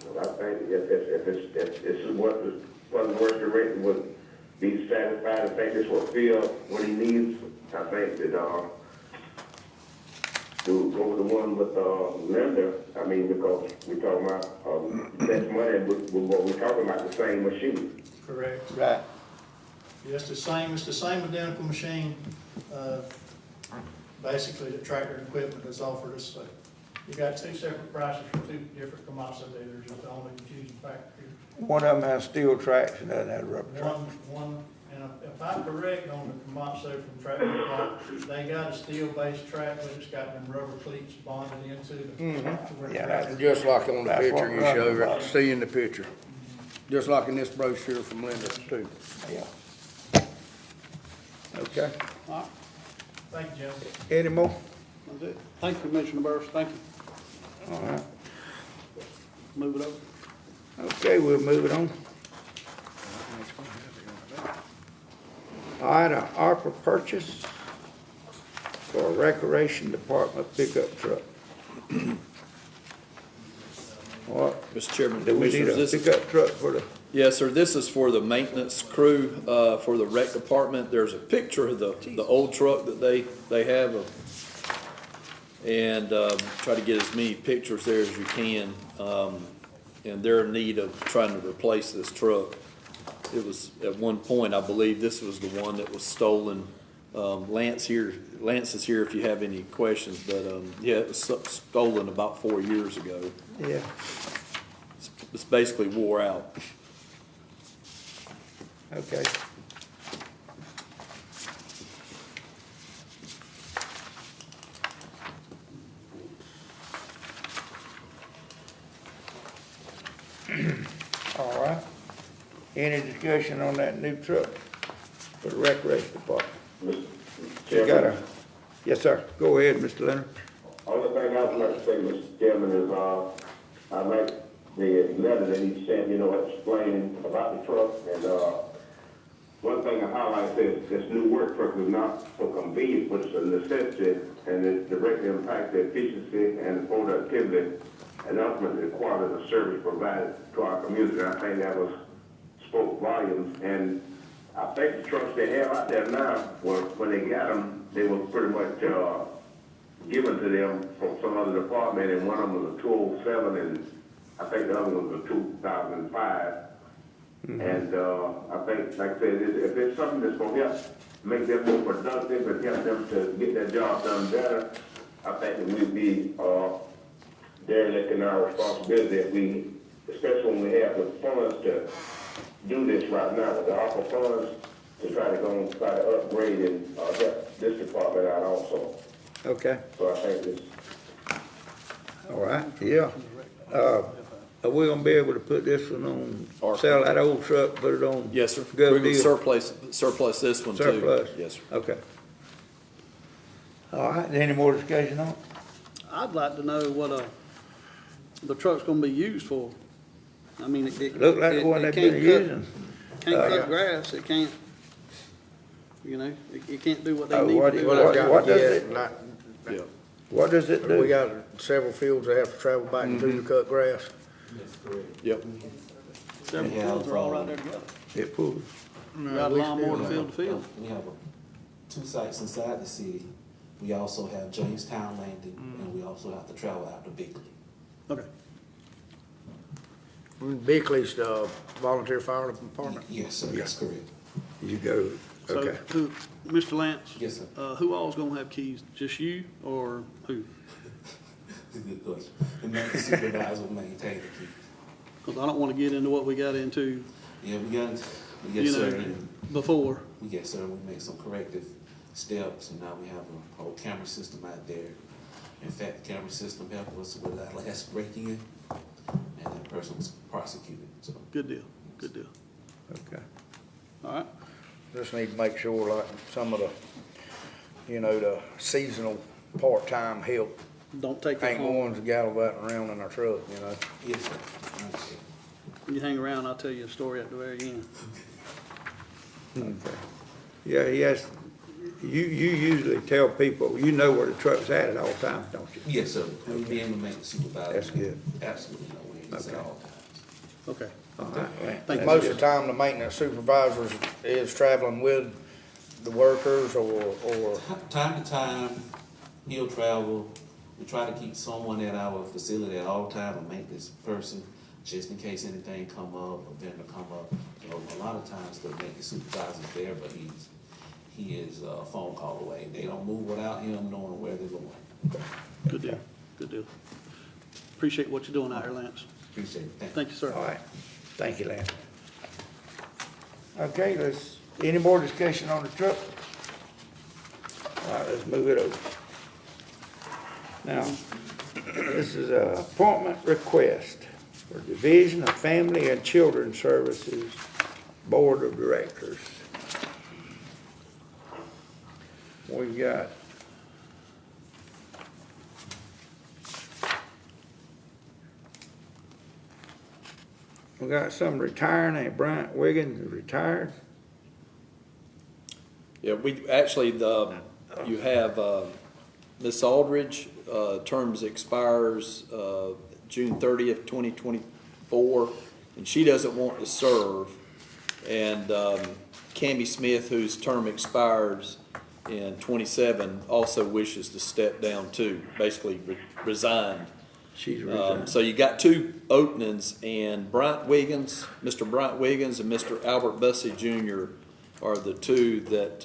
Well, I think if it's what the Public Works Director would be satisfied, I think this will fill what he needs. I think that, to go with the one with, Linda, I mean, because we're talking about, less money with what we're talking about, the same machine. Correct. Right. Yes, it's the same identical machine, basically the tractor and equipment is offered us. So you got 2 separate prices for 2 different Komatsu dealers, is the only confusing factor here. One of them has steel tracks and the other has rubber tracks. One, and if I'm correct on the Komatsu from Tractor Supply, they got a steel-based track, but it's got them rubber cleats bonded into the. to where the Yeah, tractor- Just like on the That's what picture you we're show, talking right, about. see in the picture. Just like in this brochure from Linda too. Yeah. Okay. All right, Thank you, Jim. Any more? that's it. Thank you, Commissioner Burris, thank you. All right. Move it over. Okay, we'll move it on. All right, an ARPA purchase for a recreation department pickup truck. What, Mr. Chairman, do we need Commissioners, a this, pickup truck for the, yes, sir, this is for the maintenance crew, for the rec department. There's a picture of the old truck that they have and, try to get as many pictures there as you can. And they're in need of trying to replace this truck. It was, at one point, I believe this was the one that was stolen. Lance is here if you have any questions, but, yeah, it was stolen about 4 years ago. yeah, It's basically wore out. okay. All right. Any discussion on that new truck for the recreation department? Mr. You got Chairman, a, yes, sir. Go ahead, Mr. Leonard. only thing I would like to say, Mr. Chairman, is, I like the letter that he sent, explaining about the truck. And, one thing I highlight is this new work truck is not for convenience, but it's a necessity, and it directly impacts the efficiency and productivity and ultimately the quality of the service provided to our community. I think that was spoke volumes. And I think the trucks they have out there now, when they got them, they were pretty much given to them from some other department, and one of them was a 207, and I think the other one was a 2005. And I think, like I said, if it's something that's going to help make them more productive and help them to get their job done better, I think that we'd be derelict our responsibility if we, especially when we have the funds to do this right now, with the ARPA funds, to try to upgrade and help this department out also. Okay, So I think this. all right, yeah. Are we gonna be able to put this one on, sell that old truck, put it on? Yes, sir. Good We're gonna deal. surplus this one too. Surplus? Yes, sir. Okay. All right, any more discussion on it? I'd like to know what, the truck's gonna be used for. I mean, it. Look like it- the one it they've been can't using. Can't cut grass, it can't, it can't do what they Oh, need what to do do. you- What what does it? it- Yeah. What does it do? We got several fields they have to travel back and do to cut grass. That's correct. Yep. Several fields are all right there together. It pulls. Got a lawnmower to field to field. We have two sites inside the city. We also have Jamestown Landing, and we also have to travel out to Bickley. Okay. Bickley's the volunteer fire department. Yes, sir, that's correct. You go, So, okay. who, Mr. Lance? Yes, sir. Who all's gonna have keys? Just you or who? Good question. The maintenance supervisor will maintain the keys. Cause I don't wanna get into what we got into, Yeah, yes, you sir. know, And before. yes, sir, we made some corrective steps, and now we have a whole camera system out there. In fact, the camera system helped us with our last break-in, and that person was prosecuted, so. Good deal, good deal. Okay. All right. Just need to make sure like some of the, the seasonal part-time help Don't take that ain't home. going to gallivanting around in our truck, Yes, sir. I understand. When you hang around, I'll tell you a story at the very end. Okay. Yeah, yes, you usually tell people, you know where the truck's at all times, don't you? Yes, sir. We being the maintenance supervisor. That's good. Absolutely know where it is at Okay. all times. Okay. All right. Thank you. Most of the time, the maintenance supervisor is traveling with the workers or, Time to time, he'll travel. We try to keep someone at our facility at all time, a maintenance person, just in case anything come up, a vendor come up. So a lot of times the maintenance supervisor's there, but he is a phone call away. They don't move without him knowing where they're going. Good deal, good deal. Appreciate what you're doing out here, Lance. Appreciate it. Thank you. Thank you, sir. All right. Thank you, Lance. Okay, any more discussion on the truck? All right, let's move it over. Now, this is a appointment request for Division of Family and Children's Services Board of Directors. We got some retiring, Bryant Wiggins is retired. Yeah, we, actually, you have, Ms. Aldridge, terms expires, June 30th, 2024, and she doesn't want to serve. And Cammie Smith, whose term expires in 27, also wishes to step down too, basically resigned. She's resigned. So you got two openings, and Bryant Wiggins, Mr. Bryant Wiggins and Mr. Albert Bussey Jr. are the two that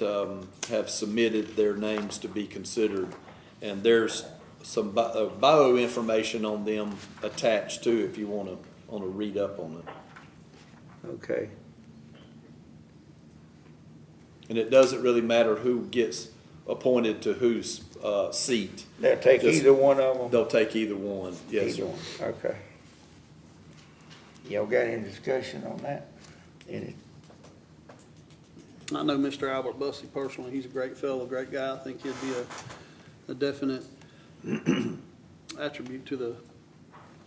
have submitted their names to be considered. And there's some bio information on them attached too, if you want to read up on it. Okay. And it doesn't really matter who gets appointed to whose seat. They'll take Just- either one of them? They'll take either one, yes, Either sir. one, okay. Y'all got any discussion on that? Any? I know Mr. Albert Bussey personally. He's a great fellow, great guy. I think he'd be a definite attribute to the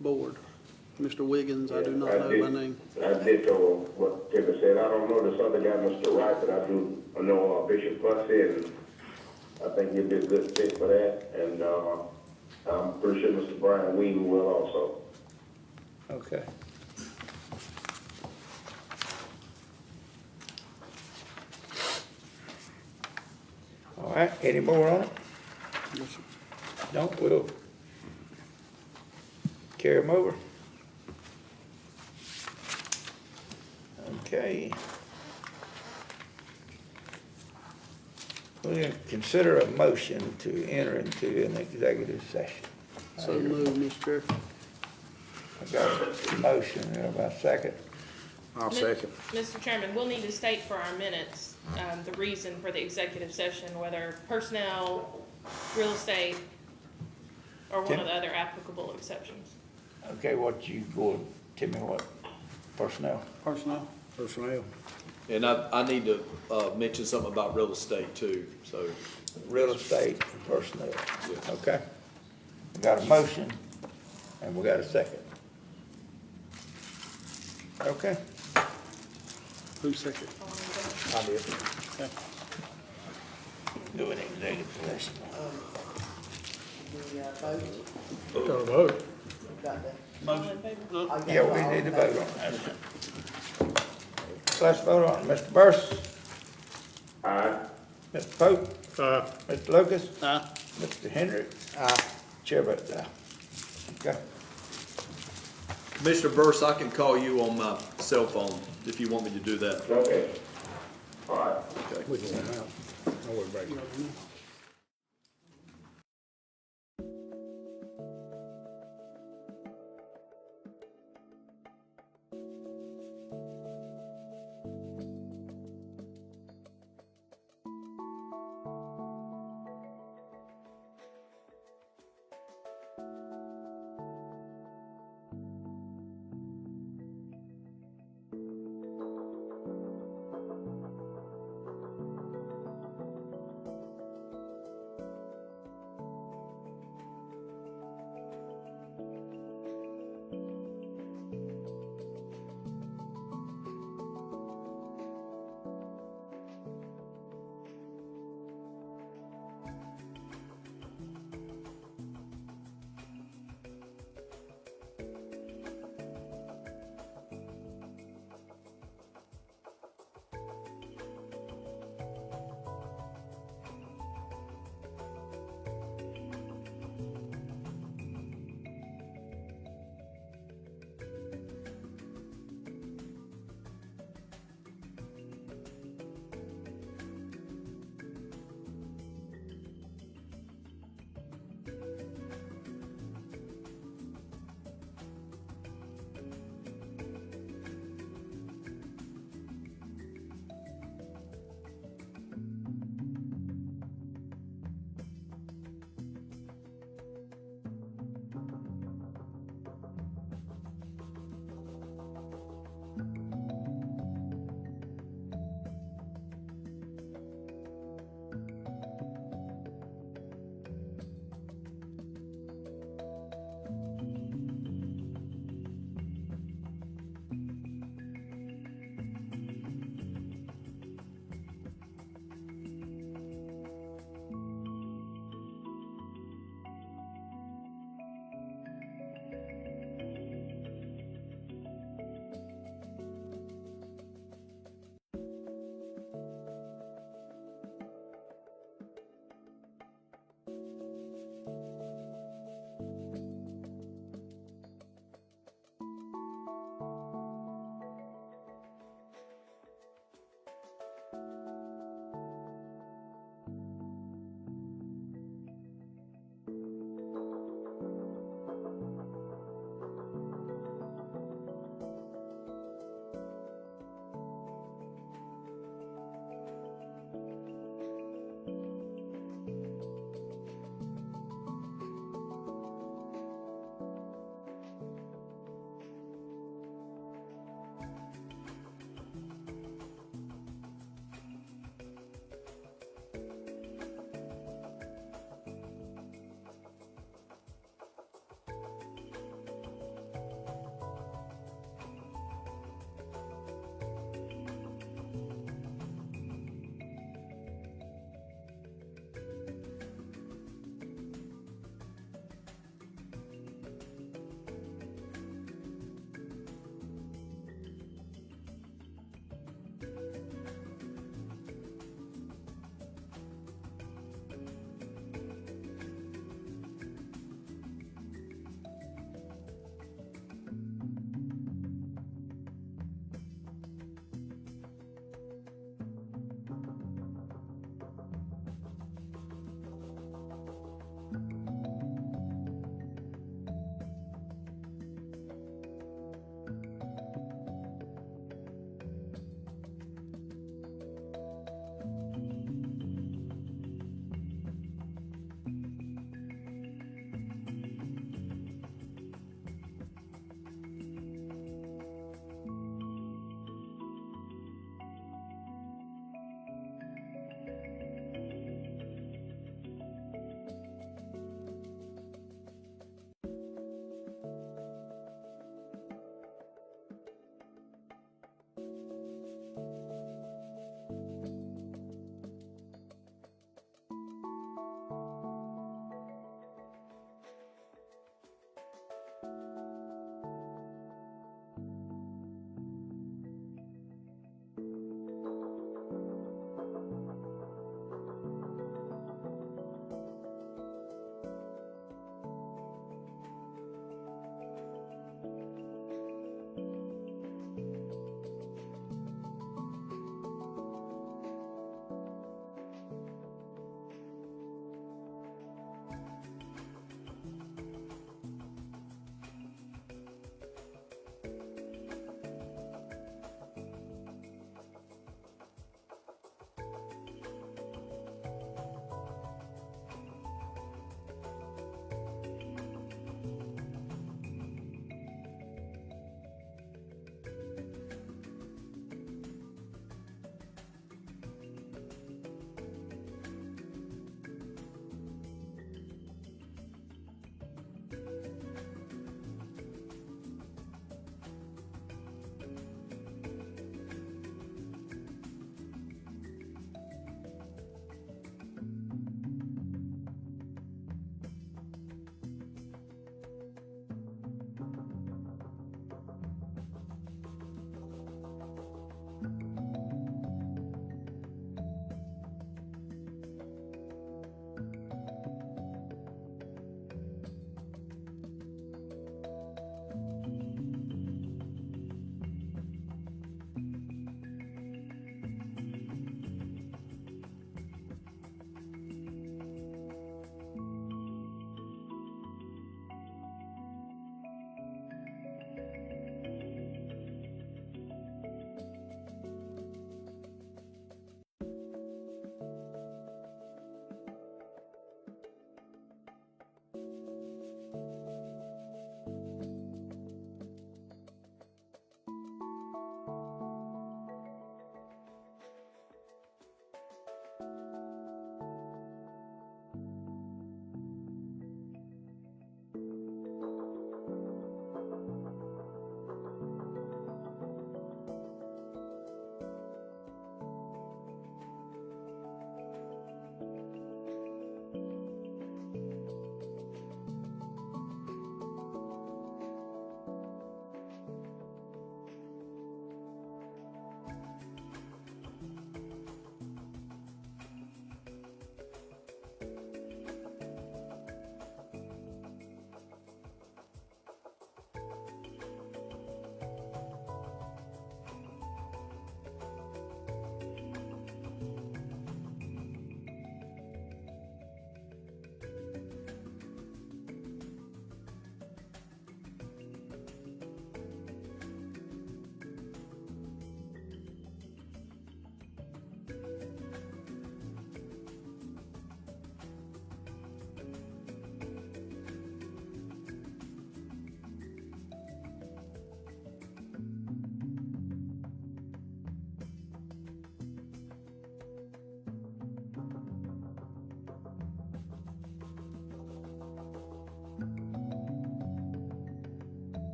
board. Mr. Wiggins, I do not know by name. I did know what Timmy said. I don't know this other guy, Mr. Wright, but I know Bishop Bussey, and I think he'd be a good fit for that. And I'm pretty sure Mr. Brian Wheaton will also. Okay. All right, any more on it? Don't, we'll carry them over. Okay. We'll consider a motion to enter into an executive session. So moved, Mr. Chair. I got a motion, about a second. I'll second. Mr. Chairman, we'll need to state for our minutes, the reason for the executive session, whether personnel, real estate, or one of the other applicable exceptions. Okay, what you go, tell me what, personnel? Personnel. Personnel. And I need to mention something about real estate too, so. Real estate and personnel, okay? We got a motion, and we got a second. Okay, Who's second? I did. Okay. do an executive session. Got a vote. All in favor? Yeah, we need to vote on that. Let's vote on it. Mr. Burris, Aye. Mr. Pope, Mr. Lucas, Aye. Mr. Hendricks. Chair votes aye. Okay. Commissioner Burse, I can call you on my cell phone if you want me to do that. Okay. All right. Okay. We can send out. I'll worry about it.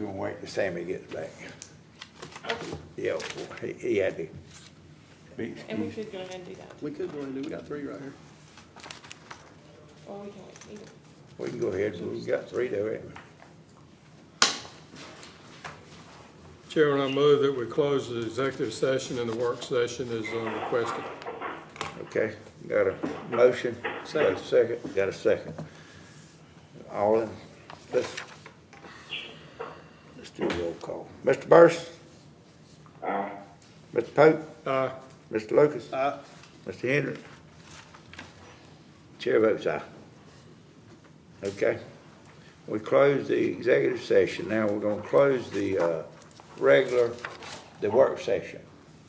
we gonna wait till Sammy gets back. Yeah, he had to be And we excused. could go ahead and do that, We could go ahead and do, we got 3 right here. or we can wait either. We can go ahead, we got 3 there. Chairman, I move that we close the executive session and the work session is requested. Okay, got a motion? Got a second? Got a second. All in, let's do a roll call. Mr. Burris? Aye. Mr. Pope? Aye. Mr. Lucas? Aye. Mr. Hendrick? Chair votes aye. Okay. We close the executive session. Now we're gonna close the work session.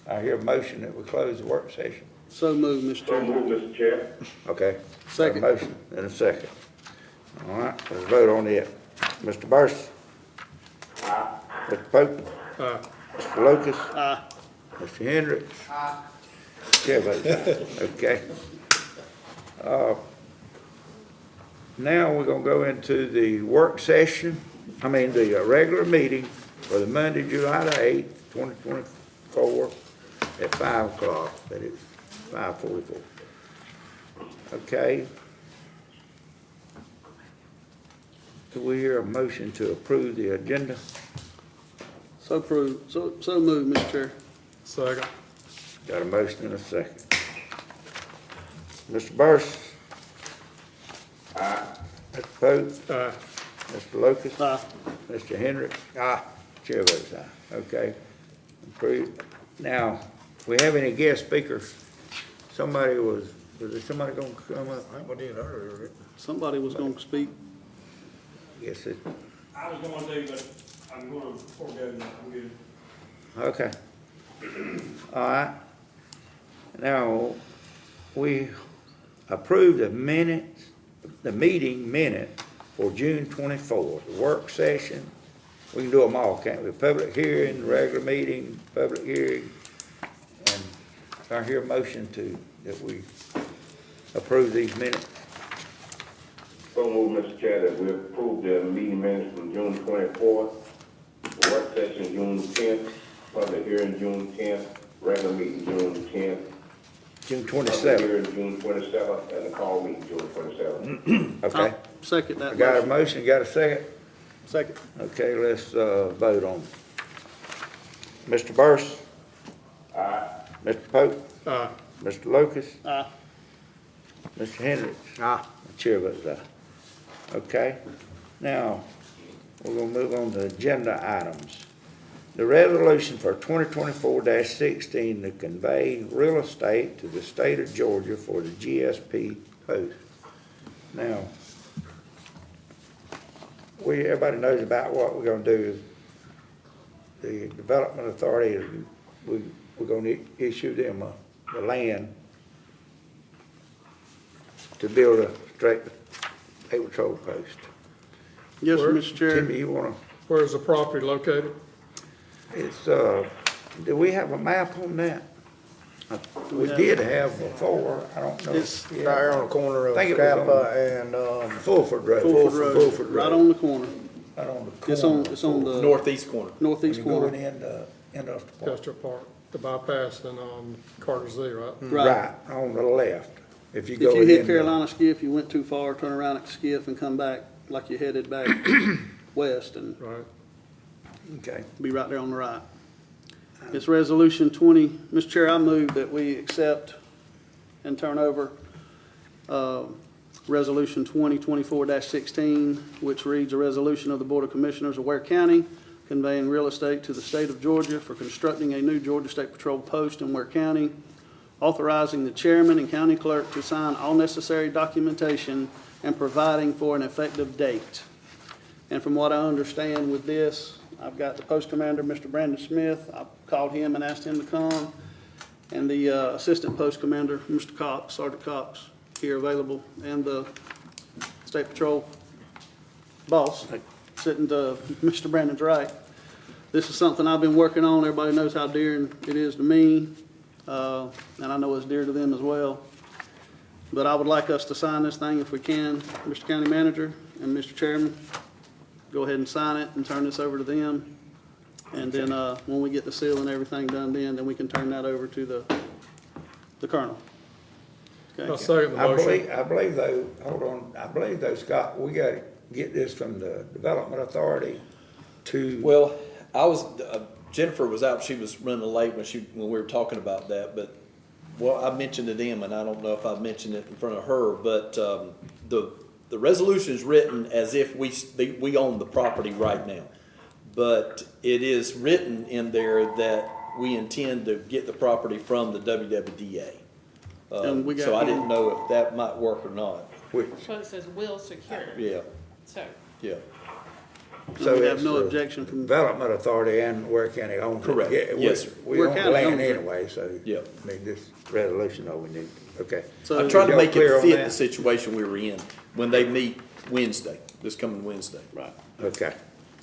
I hear a motion that we close the work session. So moved, Mr. So Chairman. move, Mr. Chair. Okay. Second. A motion and a second. All right, let's vote on it. Mr. Burris? Aye. Mr. Pope? Aye. Mr. Lucas? Aye. Mr. Hendricks? Chair votes aye. Okay. Now we're gonna go into the work session, the regular meeting for the Monday, July the 8th, 2024, at 5 o'clock, that is 5:44. Okay. Do we hear a motion to approve the agenda? So approved, so moved, Mr. Chair. Second. Got a motion and a second. Mr. Burris? Aye. Mr. Pope? Aye. Mr. Lucas? Aye. Mr. Hendricks? Aye. Chair votes aye. Okay. Approved. Now, we have any guest speakers? Was there somebody gonna come up? I think we did earlier. Somebody was gonna speak. Yes, it, I was going to, but I'm going to forego that. I'm good. okay. All right. Now, we approved the meeting minute for June 24th, the work session. We can do them all, can't we? Public hearing, regular meeting, public hearing. And I hear a motion that we approve these minutes. So move, Mr. Chair, that we approve the meeting minutes from June 24th, work session June 10th, public hearing June 10th, regular meeting June 10th, June public 27th. hearing June 27th, and the call meeting June 27th. Okay. I'll second I that got a motion. motion, got a second? Second. Okay, let's, vote on it. Mr. Burris? Aye. Mr. Pope? Aye. Mr. Lucas? Aye. Mr. Hendricks? Aye. Chair votes aye. Okay, now, we're gonna move on to agenda items. The resolution for 2024-16 to convey real estate to the state of Georgia for the GSP post. Now, everybody knows about what we're gonna do. The Development Authority, we're gonna issue them the land to build a straight patrol post. Yes, sir, Where? Mr. Chair. Timmy, you wanna, Where's the property located? it's, do we have a map on that? We have- did have before, I don't know. It's Yeah. Right here on the corner of Think it was on- Scapa and, Fulford Road. Fulford Road, Fulford right on the corner. Right on the corner. It's on the Northeast corner. northeast When you're corner. going into Industrial Park. Industrial Park, the bypass and on Carter Z, right? Right, on the left. If you go If you hit in, Carolina Skiff, you went too far, turn around at Skiff and come back like you headed back west and Right. Okay, be right there on the right. It's resolution 20, Mr. Chair, I move that we accept and turn over, resolution 2024-16, which reads a resolution of the Board of Commissioners of Ware County conveying real estate to the state of Georgia for constructing a new Georgia State Patrol post in Ware County, authorizing the chairman and county clerk to sign all necessary documentation and providing for an effective date. And from what I understand with this, I've got the post commander, Mr. Brandon Smith. I called him and asked him to come. And the assistant post commander, Mr. Cox, Sergeant Cox, here available, and the State Patrol boss, sitting to Mr. Brandon's right. This is something I've been working on. Everybody knows how dear it is to me, and I know it's dear to them as well. But I would like us to sign this thing if we can, Mr. County Manager and Mr. Chairman. go ahead and sign it and turn this over to them. And then, when we get the seal and everything done then we can turn that over to the colonel. I'll Okay? second the motion. I believe though, hold on, I believe though, Scott, we gotta get this from the Development Authority to. Well, I was, Jennifer was out, she was running late when we were talking about that, but, well, I mentioned to them, and I don't know if I mentioned it in front of her, but, the resolution is written as if we own the property right now. But it is written in there that we intend to get the property from the WWDA. And we got So I one- didn't know if that might work or not. Which, So it says will secure. Yeah, So, yeah. so we have it's no the objection from. Development Authority and Ware County owns it. Correct. Yeah, Yes, sir. We Ware own the County land owns it. anyway, so. Yeah. I mean, this resolution, all we need, okay. So- I'm trying to Y'all make clear it on fit that? the situation we were in when they meet Wednesday, this coming Wednesday. Right. Okay,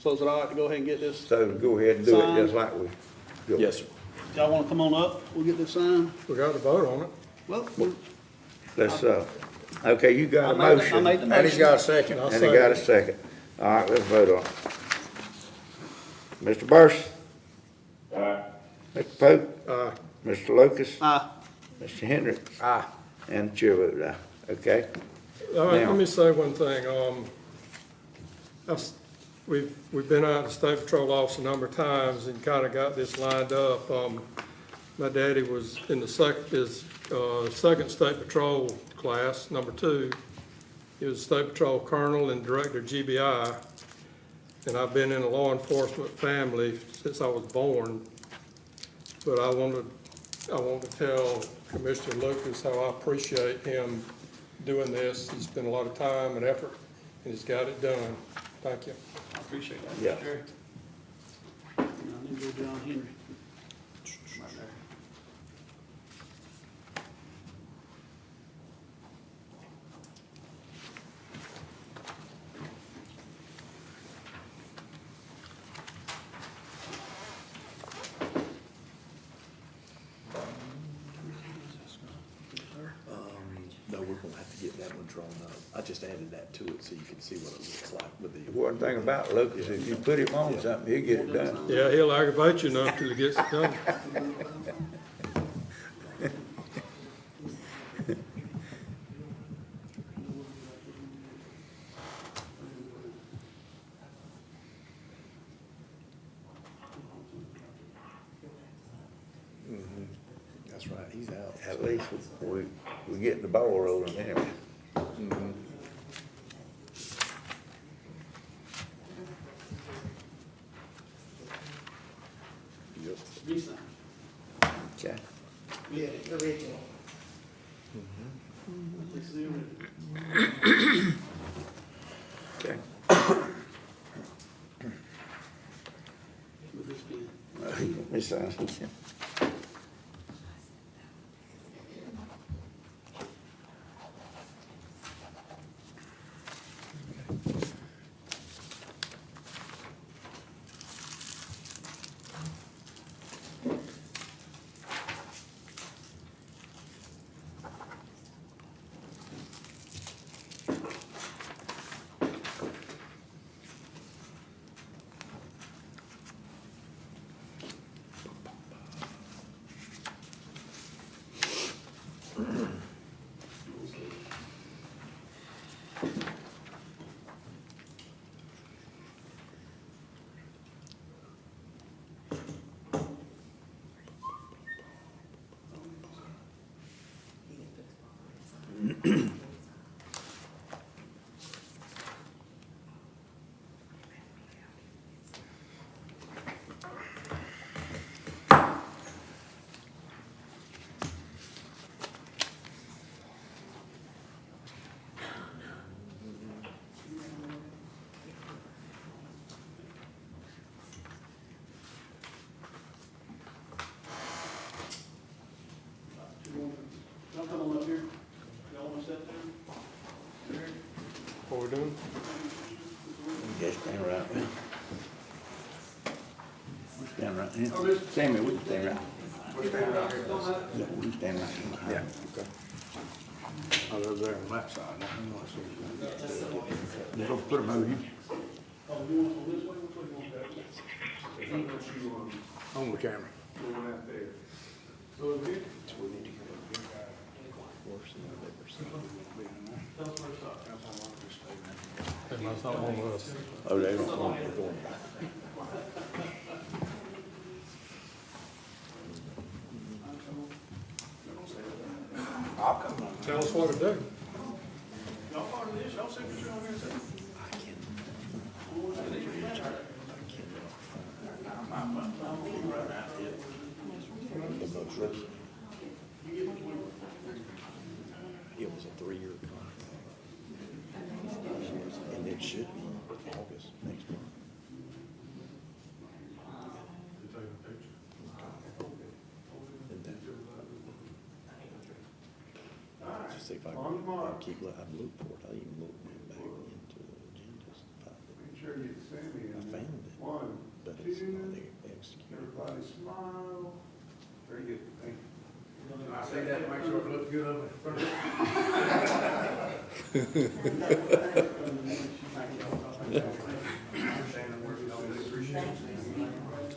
So is it all right to go ahead and get this? so go ahead and do it Signed. just like we. do. Yes, sir. Y'all wanna come on up? We'll get this signed. We got to vote on it. Well, Let's, okay, you got a I motion. made the And he's motion. got a second. I'll And he got a second. All right, let's vote on it. Mr. Burris? Mr. Pope? Aye. Mr. Lucas? Aye. Mr. Hendricks? Aye. And the chair votes aye. Okay? All right, Now- let me say one thing. We've been out to State Patrol office a number of times and kind of got this lined up. My daddy was in his second State Patrol class, number 2. He was State Patrol Colonel and Director of GBI. And I've been in a law enforcement family since I was born. But I want to tell Commissioner Lucas how I appreciate him doing this. He spent a lot of time and effort, and he's got it done. Thank you. I appreciate that. Yeah. Jerry. I need to go John Henry. Right there. No, we're gonna have to get that one drawn up. I just added that to it so you can see what it looks like with the. One thing about Lucas, if you put him on something, he'll get it done. Yeah, he'll aggravate you enough till he gets it done. That's right, he's out. At least we get the ball rolling anyway. Yep. Resign. Okay. Yeah, original. This is the original. Okay. With this pen. He signs this in. Y'all come on up here. Y'all wanna step there? What we doing? Just stand right there. We stand right here. Sammy, we can stand right. Yeah, we can stand right here. Yeah. Okay. I was there on that side. Just don't put them over here. you want on this way, which way you want that? He wants you On the camera. going out there. So is it? Tell us where to stop. And that's not one of us. Oh, they don't want to go. I'll come on. Tell us what to do. Y'all part of this, y'all signature on here, too? It was a 3-year contract. And it should be August next month. And then- Just see if I On the mark. keep, I've looked for it, I even looked back into the agendas. to find it. Make sure you send me. I found it, One, but it's not two, there executed. everybody smile. Very good, thank you. I say that, make sure it looks good on the front.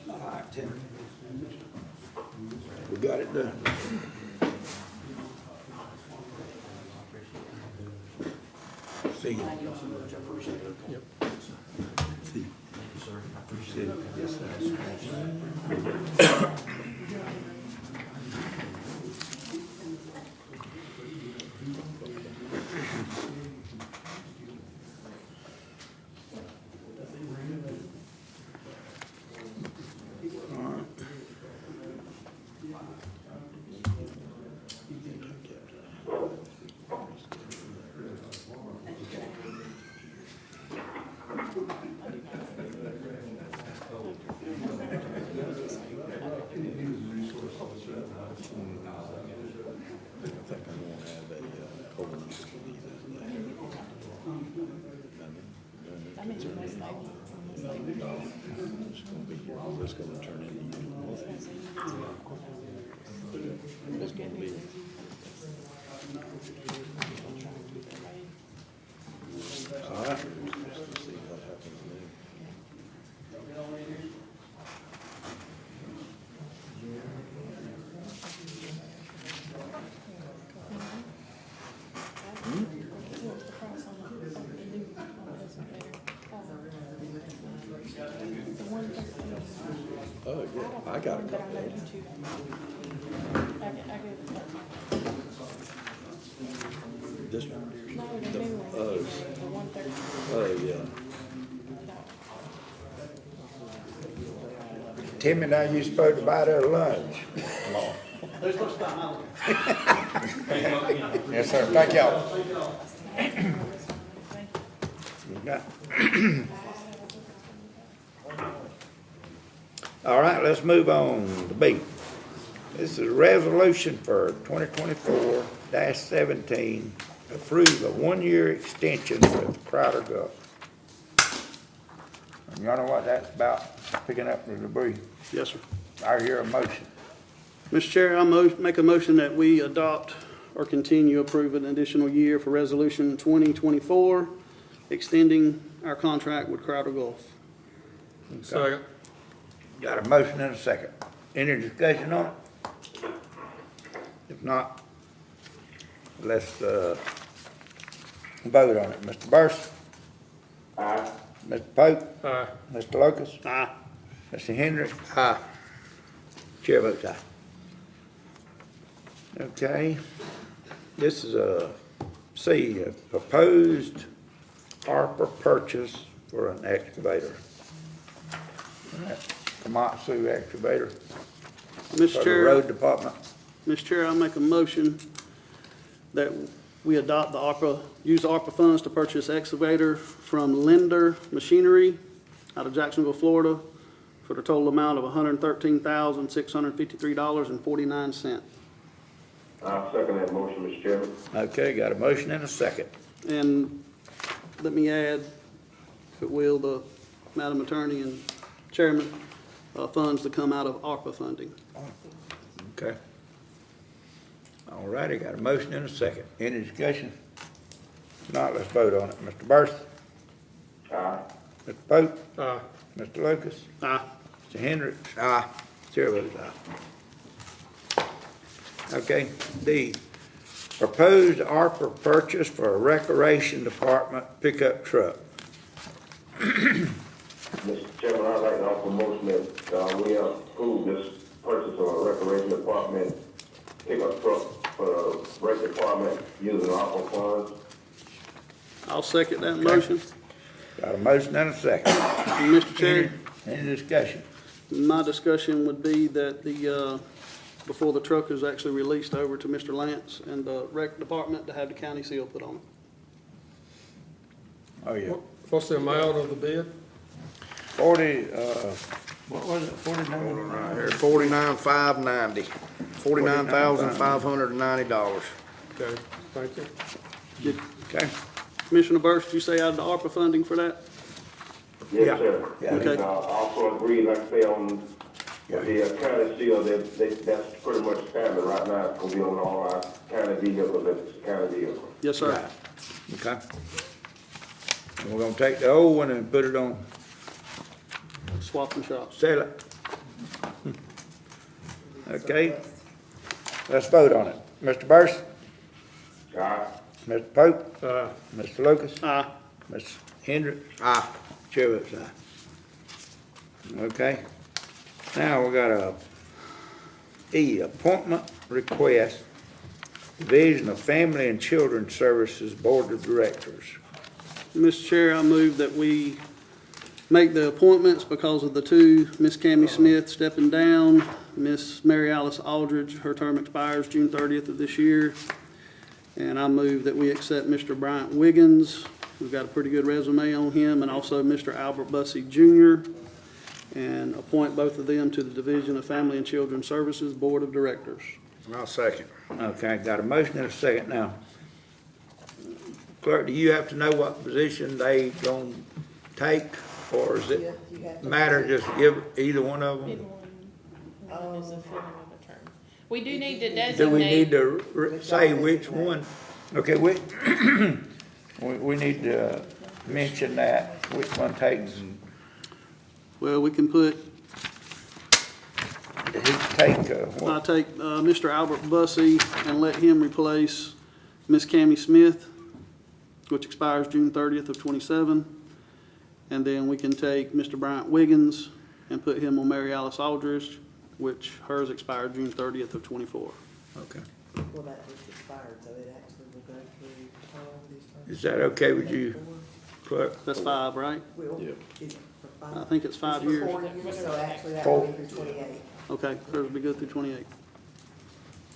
All right, Tim. We got it done. See you. Yep. See. See. Yes, sir. I think I'm gonna have a colonoscopy that day. It's gonna be here, it's gonna turn into you. It's gonna be. All right. Just to see what happens there. Oh, yeah, I got a couple there. This one? Oh, yeah. Tim and I, you supposed to buy their lunch. They're supposed to buy mine. Yes, sir. Thank y'all. All right, let's move on to B. This is a resolution for 2024-17, approve a one-year extension with Crowder Gulf. And y'all know what that's about, picking up the debris. Yes, sir. I hear a motion. Mr. Chair, I make a motion that we adopt or continue approving an additional year for Resolution 2024, extending our contract with Crowder Gulf. Second. Got a motion and a second. Any discussion on it? If not, let's, vote on it. Mr. Burson? Aye. Mr. Pope? Aye. Mr. Locust? Aye. Mr. Hendricks? Aye. Chair votes aye. Okay. This is a proposed ARPA purchase for an excavator. Komatsu excavator for Mr. the Chair, road department. Mr. Chair, I make a motion that we adopt use ARPA funds to purchase excavator from Linder Machinery out of Jacksonville, Florida, for the total amount of $113,653.49. I'll second that motion, Mr. Chairman. Okay, got a motion and a second. And let me add, if it will, the Madam Attorney and Chairman, funds to come out of ARPA funding. Okay. All righty, got a motion and a second. Any discussion? If not, let's vote on it. Mr. Burson? Aye. Mr. Pope, Aye. Mr. Lucas, Aye. Mr. Hendricks, Aye. chair votes aye. Okay, D, proposed ARPA purchase for a recreation department pickup truck. Mr. Chairman, I'd like to offer a motion that, we approve this purchase of a recreation department pickup truck for the rec department using ARPA funds. I'll second that motion. Got a motion and a second. Mr. Chair, Any discussion? my discussion would be that before the truck is actually released over to Mr. Lance and the rec department to have the county seal put on it. Oh, yeah. What's the amount of the bid? 40, what was it, 49? Right here, $49,590, $49,590. Okay, thank you. Okay, Commissioner Burst, did you say out of the ARPA funding for that? Yeah. Yes, sir. Yeah. And, Okay. also agree, like I say, on the county seal, that's pretty much standard right now. It's gonna be on all our county vehicles, that's county vehicles. Yes, sir. okay. And we're gonna take the old one and put it on, Swap and shops. sell it. Okay, let's vote on it. Mr. Burst, Aye. Mr. Pope, Aye. Mr. Lucas, Aye. Mr. Hendricks, Aye. chair votes aye. Okay, now we got a E, appointment request, Division of Family and Children's Services Board of Directors. Mr. Chair, I move that we make the appointments because of the two, Miss Cammie Smith stepping down, Miss Mary Alice Aldridge, her term expires June 30th of this year. And I move that we accept Mr. Bryant Wiggins, we've got a pretty good resume on him, and also Mr. Albert Bussey Jr., and appoint both of them to the Division of Family and Children's Services Board of Directors. I'll second. Okay, got a motion and a second now. Clerk, do you have to know what position they gonna take, or is it matter just give either one of Either them? one is a filling of a term. We do need to Do we need designate, to say which one? Okay, we need to mention that, which one takes, Well, we can put, he take, I what? take Mr. Albert Bussey and let him replace Miss Cammie Smith, which expires June 30th of '27. And then we can take Mr. Bryant Wiggins and put him on Mary Alice Aldridge, which hers expired June 30th of '24. Okay. Well, that just expired, so it actually will go through all these terms. Is that okay with you, clerk? That's 5, right? Will, Yeah. is it for I five? think it's 5 It's for years. 4 years, so actually that will be through 28. Okay, hers will be good through 28.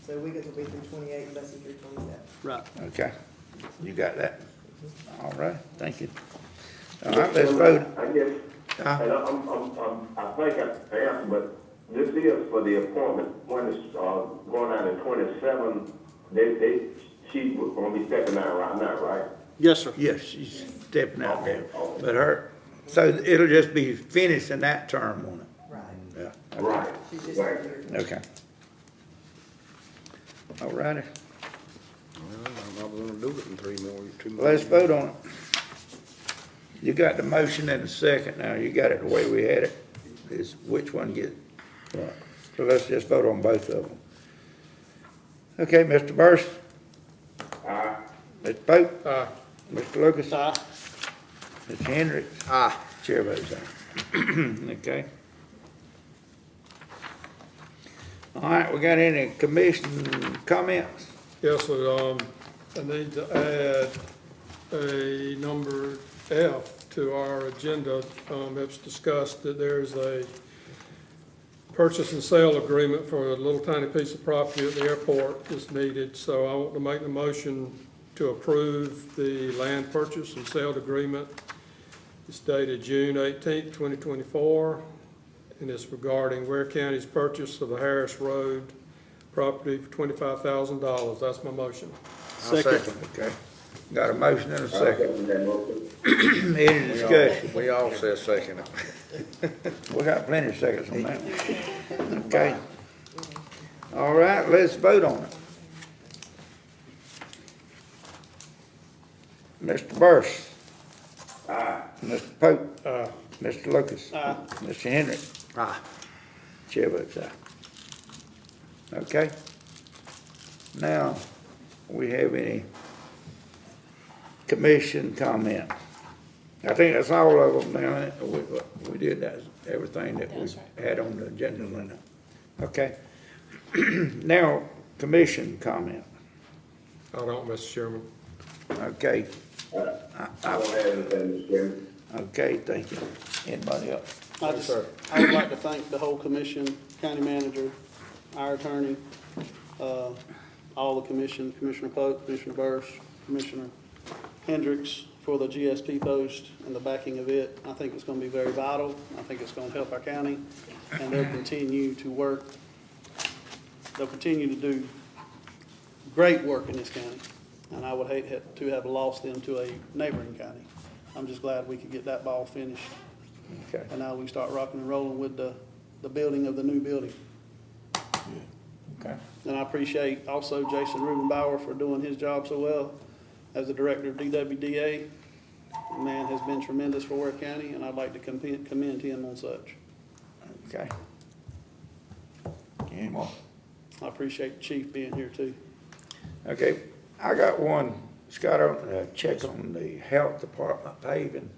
So we get to be through 28, Bussey through 27. Right. Okay, you got that? All right, thank you. All right, let's vote. I guess, Uh, and I think I answered, but this is for the appointment, when it's, going out in 27, she gonna be stepping out right now, right? Yes, sir. Yes, she's stepping out there, but so it'll just be finishing that term on it. Right. Yeah, Right. She's just Right. here. okay. All righty, Well, I'm not gonna do it in 2 more. let's vote on it. You got the motion and the second now, you got it the way we had it, is which one get, right. So let's just vote on both of them. Okay, Mr. Burst, Aye. Mr. Pope, Aye. Mr. Lucas, Aye. Mr. Hendricks, Aye. chair votes aye. Okay. All right, we got any commission comments? Yes, sir, I need to add a number F to our agenda. It's discussed that there's a purchase and sale agreement for a little tiny piece of property at the airport is needed. So I want to make the motion to approve the land purchase and sale agreement. It's dated June 18th, 2024, and it's regarding Ware County's purchase of the Harris Road property for $25,000. That's my motion. I'll second. Okay. Got a motion and a second. Second that motion. Any discussion? We all said second. We got plenty of seconds on that. Okay. All right, let's vote on it. Mr. Burst. Aye. Mr. Pope. Aye. Mr. Lucas. Aye. Mr. Henry. Aye. Chair votes aye. Okay. Now, we have any commission comment? I think that's all of them now. We did that, everything that we That's right. had on the agenda, Linda. Okay. Now, commission comment. I don't, Mr. Chairman. Okay. I don't have anything, Mr. Chairman. Okay, thank you. Anybody else? I would like to thank the whole commission, county manager, our attorney, all the commission, Commissioner Pope, Commissioner Burris, Commissioner Hendricks, for the GSP post and the backing of it. I think it's gonna be very vital. I think it's gonna help our county, and they'll continue to work. They'll continue to do great work in this county, and I would hate to have lost them to a neighboring county. I'm just glad we could get that ball finished. Okay. And now we start rocking and rolling with the building of the new building. Okay. And I appreciate also Jason Rubenbauer for doing his job so well as the director of DWDA. The man has been tremendous for Ware County, and I'd like to commend him on such. Okay. Any more? I appreciate the chief being here too. Okay, I got one, Scott, check on the health department paving.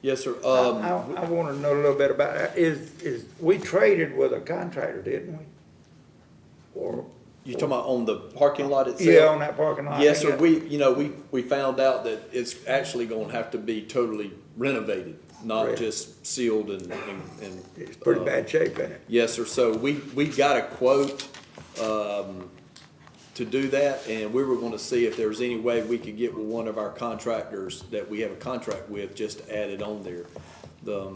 Yes, sir. I want to know a little bit about that. We traded with a contractor, didn't we? Or, You talking about on the parking lot itself? yeah, on that parking lot? Yes, sir. Yeah. We found out that it's actually gonna have to be totally renovated, not Right. just sealed and. It's pretty bad shape in it. Yes, sir. So we got a quote, to do that, and we were gonna see if there was any way we could get with one of our contractors that we have a contract with, just to add it on there. The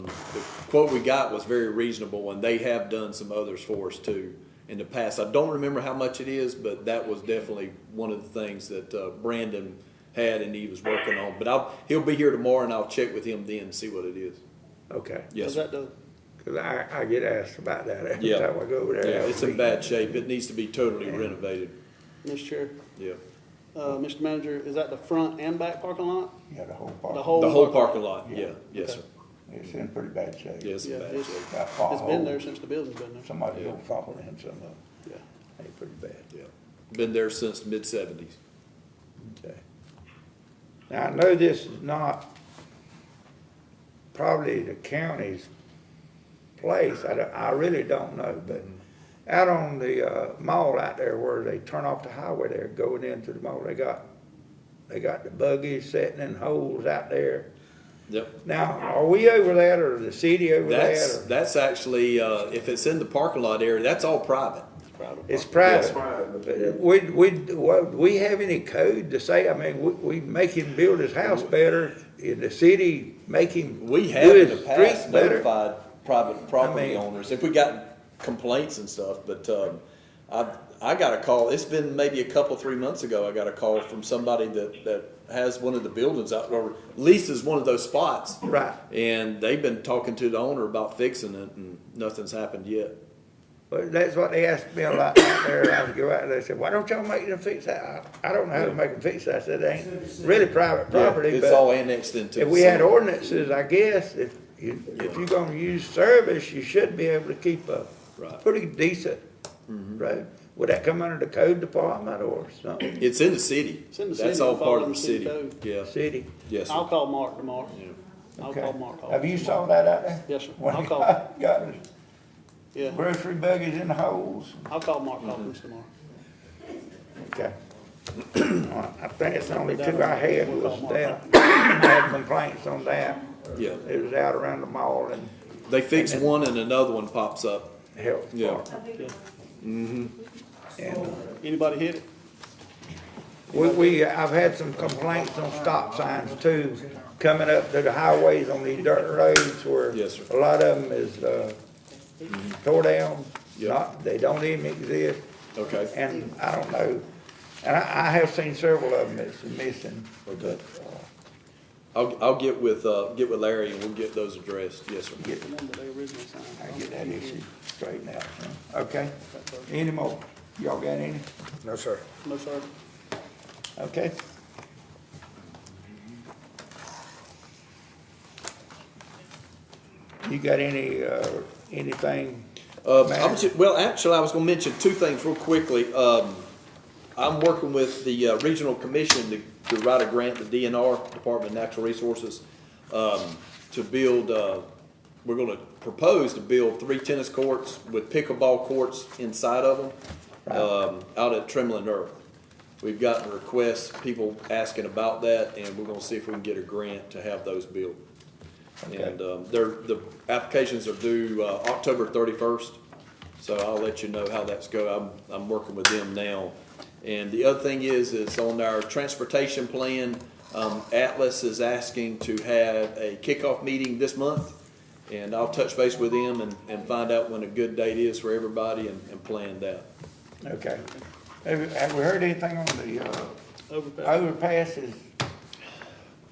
quote we got was very reasonable, and they have done some others for us too in the past. I don't remember how much it is, but that was definitely one of the things that, Brandon had and he was working on. But he'll be here tomorrow, and I'll check with him then and see what it is. Okay. Yes, Is sir. that the, Because I get asked about that every Yeah. time I go over there. Yeah, it's in bad shape. It needs to be totally renovated. Mr. Chair, Yeah. Mr. Manager, is that the front and back parking lot? Yeah, the whole park. The whole. The whole parking lot, yeah. Yes, sir. It's in pretty bad shape. Yeah, it's in Yeah, bad it's- shape. Got It's been potholes. there since the building's been there. Somebody will fall in some of them. Yeah. They pretty bad. Yeah. Been there since mid-70s. Okay. Now, I know this is not probably the county's place, I really don't know, but out on the, mall out there where they turn off the highway there, going into the mall, they got the buggies sitting in holes out there. Yep. Now, are we over that, or the city over that, or? That's actually, if it's in the parking lot area, that's all private. It's private. Private. We have any code to say, I mean, we make him build his house better, in the city make him We do have in the his streets past better? notified private property mean- owners, if we got complaints and stuff, but, I got a call, it's been maybe a couple, 3 months ago, I got a call from somebody that has one of the buildings out, or leases one of those spots. Right. And they've been talking to the owner about fixing it, and nothing's happened yet. But that's what they asked me a lot out there. I would go out there, they said, why don't y'all make them fix that? I don't know how to make them fix that. I said, it ain't really private property, It's all but annexed into. if the we had city. ordinances, I guess, if you're gonna use service, you should be able to keep a Right. pretty decent road. Would that come under the code department or something? It's in the city. It's in the That's city, all it'll part fall of the under city city. code. Yeah, City? yes, I'll sir. call Mark tomorrow. Yeah. I'll Okay. call Mark. Have you saw that out there? Yes, sir. When I'll they call. got the Yeah, grocery buggies in the holes? I'll call Mark Hawkins tomorrow. Okay. I think it's the only two I had was that. I had complaints on that. Yeah. It was out around the mall and They fix one and another one pops up. health Yeah. department. Yeah. And Anybody hit it? I've had some complaints on stop signs too, coming up to the highways on these dirt roads where Yes, sir. a lot of them is, tore down. Yeah. They don't even exist. Okay. And I don't know, and I have seen several of them that's missing. Okay. I'll get with Larry and we'll get those addressed. Yes, sir. Get, The one that they originally signed. I get that issue straightened out. Okay, any more? Y'all got any? No, sir. No, sir. Okay. You got any, anything? Well, actually, I was gonna mention two things real quickly. I'm working with the Regional Commission to write a grant, the DNR, Department of Natural Resources, to build, we're gonna propose to build 3 tennis courts with pickleball courts inside of them, out at Trembling Earth. We've gotten requests, people asking about that, and we're gonna see if we can get a grant to have those built. Okay. And, the applications are due, October 31st, so I'll let you know how that's go. I'm working with them now. And the other thing is on our transportation plan, Atlas is asking to have a kickoff meeting this month. And I'll touch base with them and find out when a good date is for everybody and plan that. Okay. Have we heard anything on the, overpasses?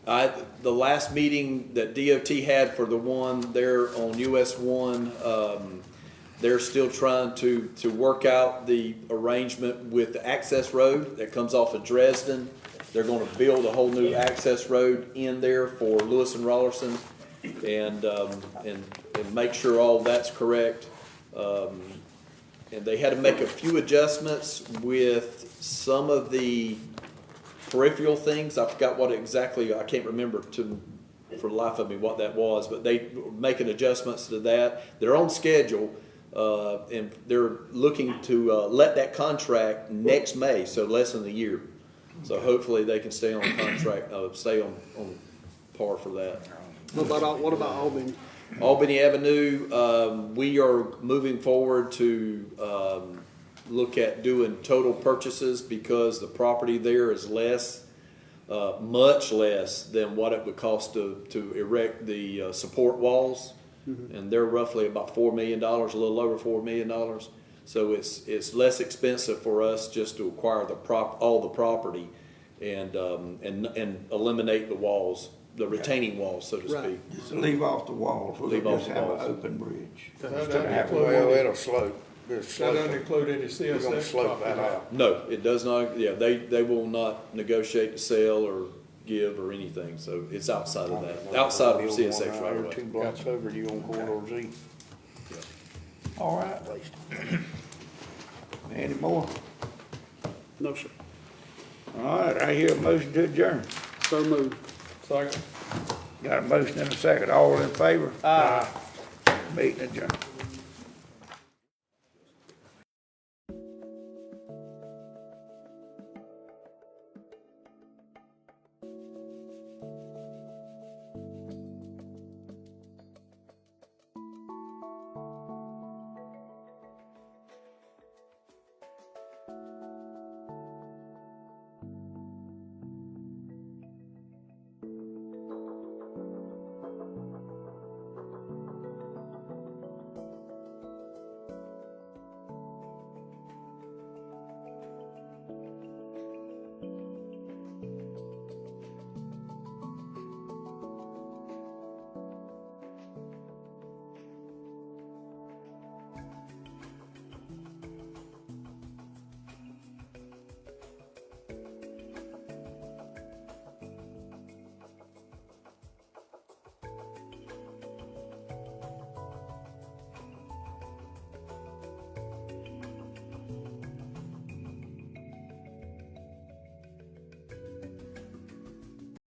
The last meeting that DOT had for the one there on US 1, they're still trying to work out the arrangement with the access road that comes off of Dresden. They're gonna build a whole new access road in there for Lewis and Rollerson and make sure all that's correct. And they had to make a few adjustments with some of the peripheral things. I forgot what exactly, I can't remember for the life of me what that was, but they were making adjustments to that. They're on schedule, and they're looking to let that contract next May, so less than a year. So hopefully they can stay on contract, stay on par for that. What about Albany? Albany Avenue, we are moving forward to look at doing total purchases because the property there is less, much less than what it would cost to erect the support walls. And they're roughly about $4 million, a little over $4 million. So it's less expensive for us just to acquire all the property and eliminate the walls, the retaining walls, so to speak. Right. Just leave off the walls, we'll Leave off just the have an walls. open bridge. That Instead of doesn't having- include Well, any, it'll slope. It'll that slope doesn't it. include any We're gonna CSX slope that property. out. No, it does not, yeah, they will not negotiate to sell or give or anything, so it's outside of that, outside of Build CSX one right or away. 2 blocks over, you on corridor Z. All right. Any more? No, sir. All right, I hear a motion to adjourn. So moved. Second. Got a motion and a second, all in favor? Aye. Meeting adjourned.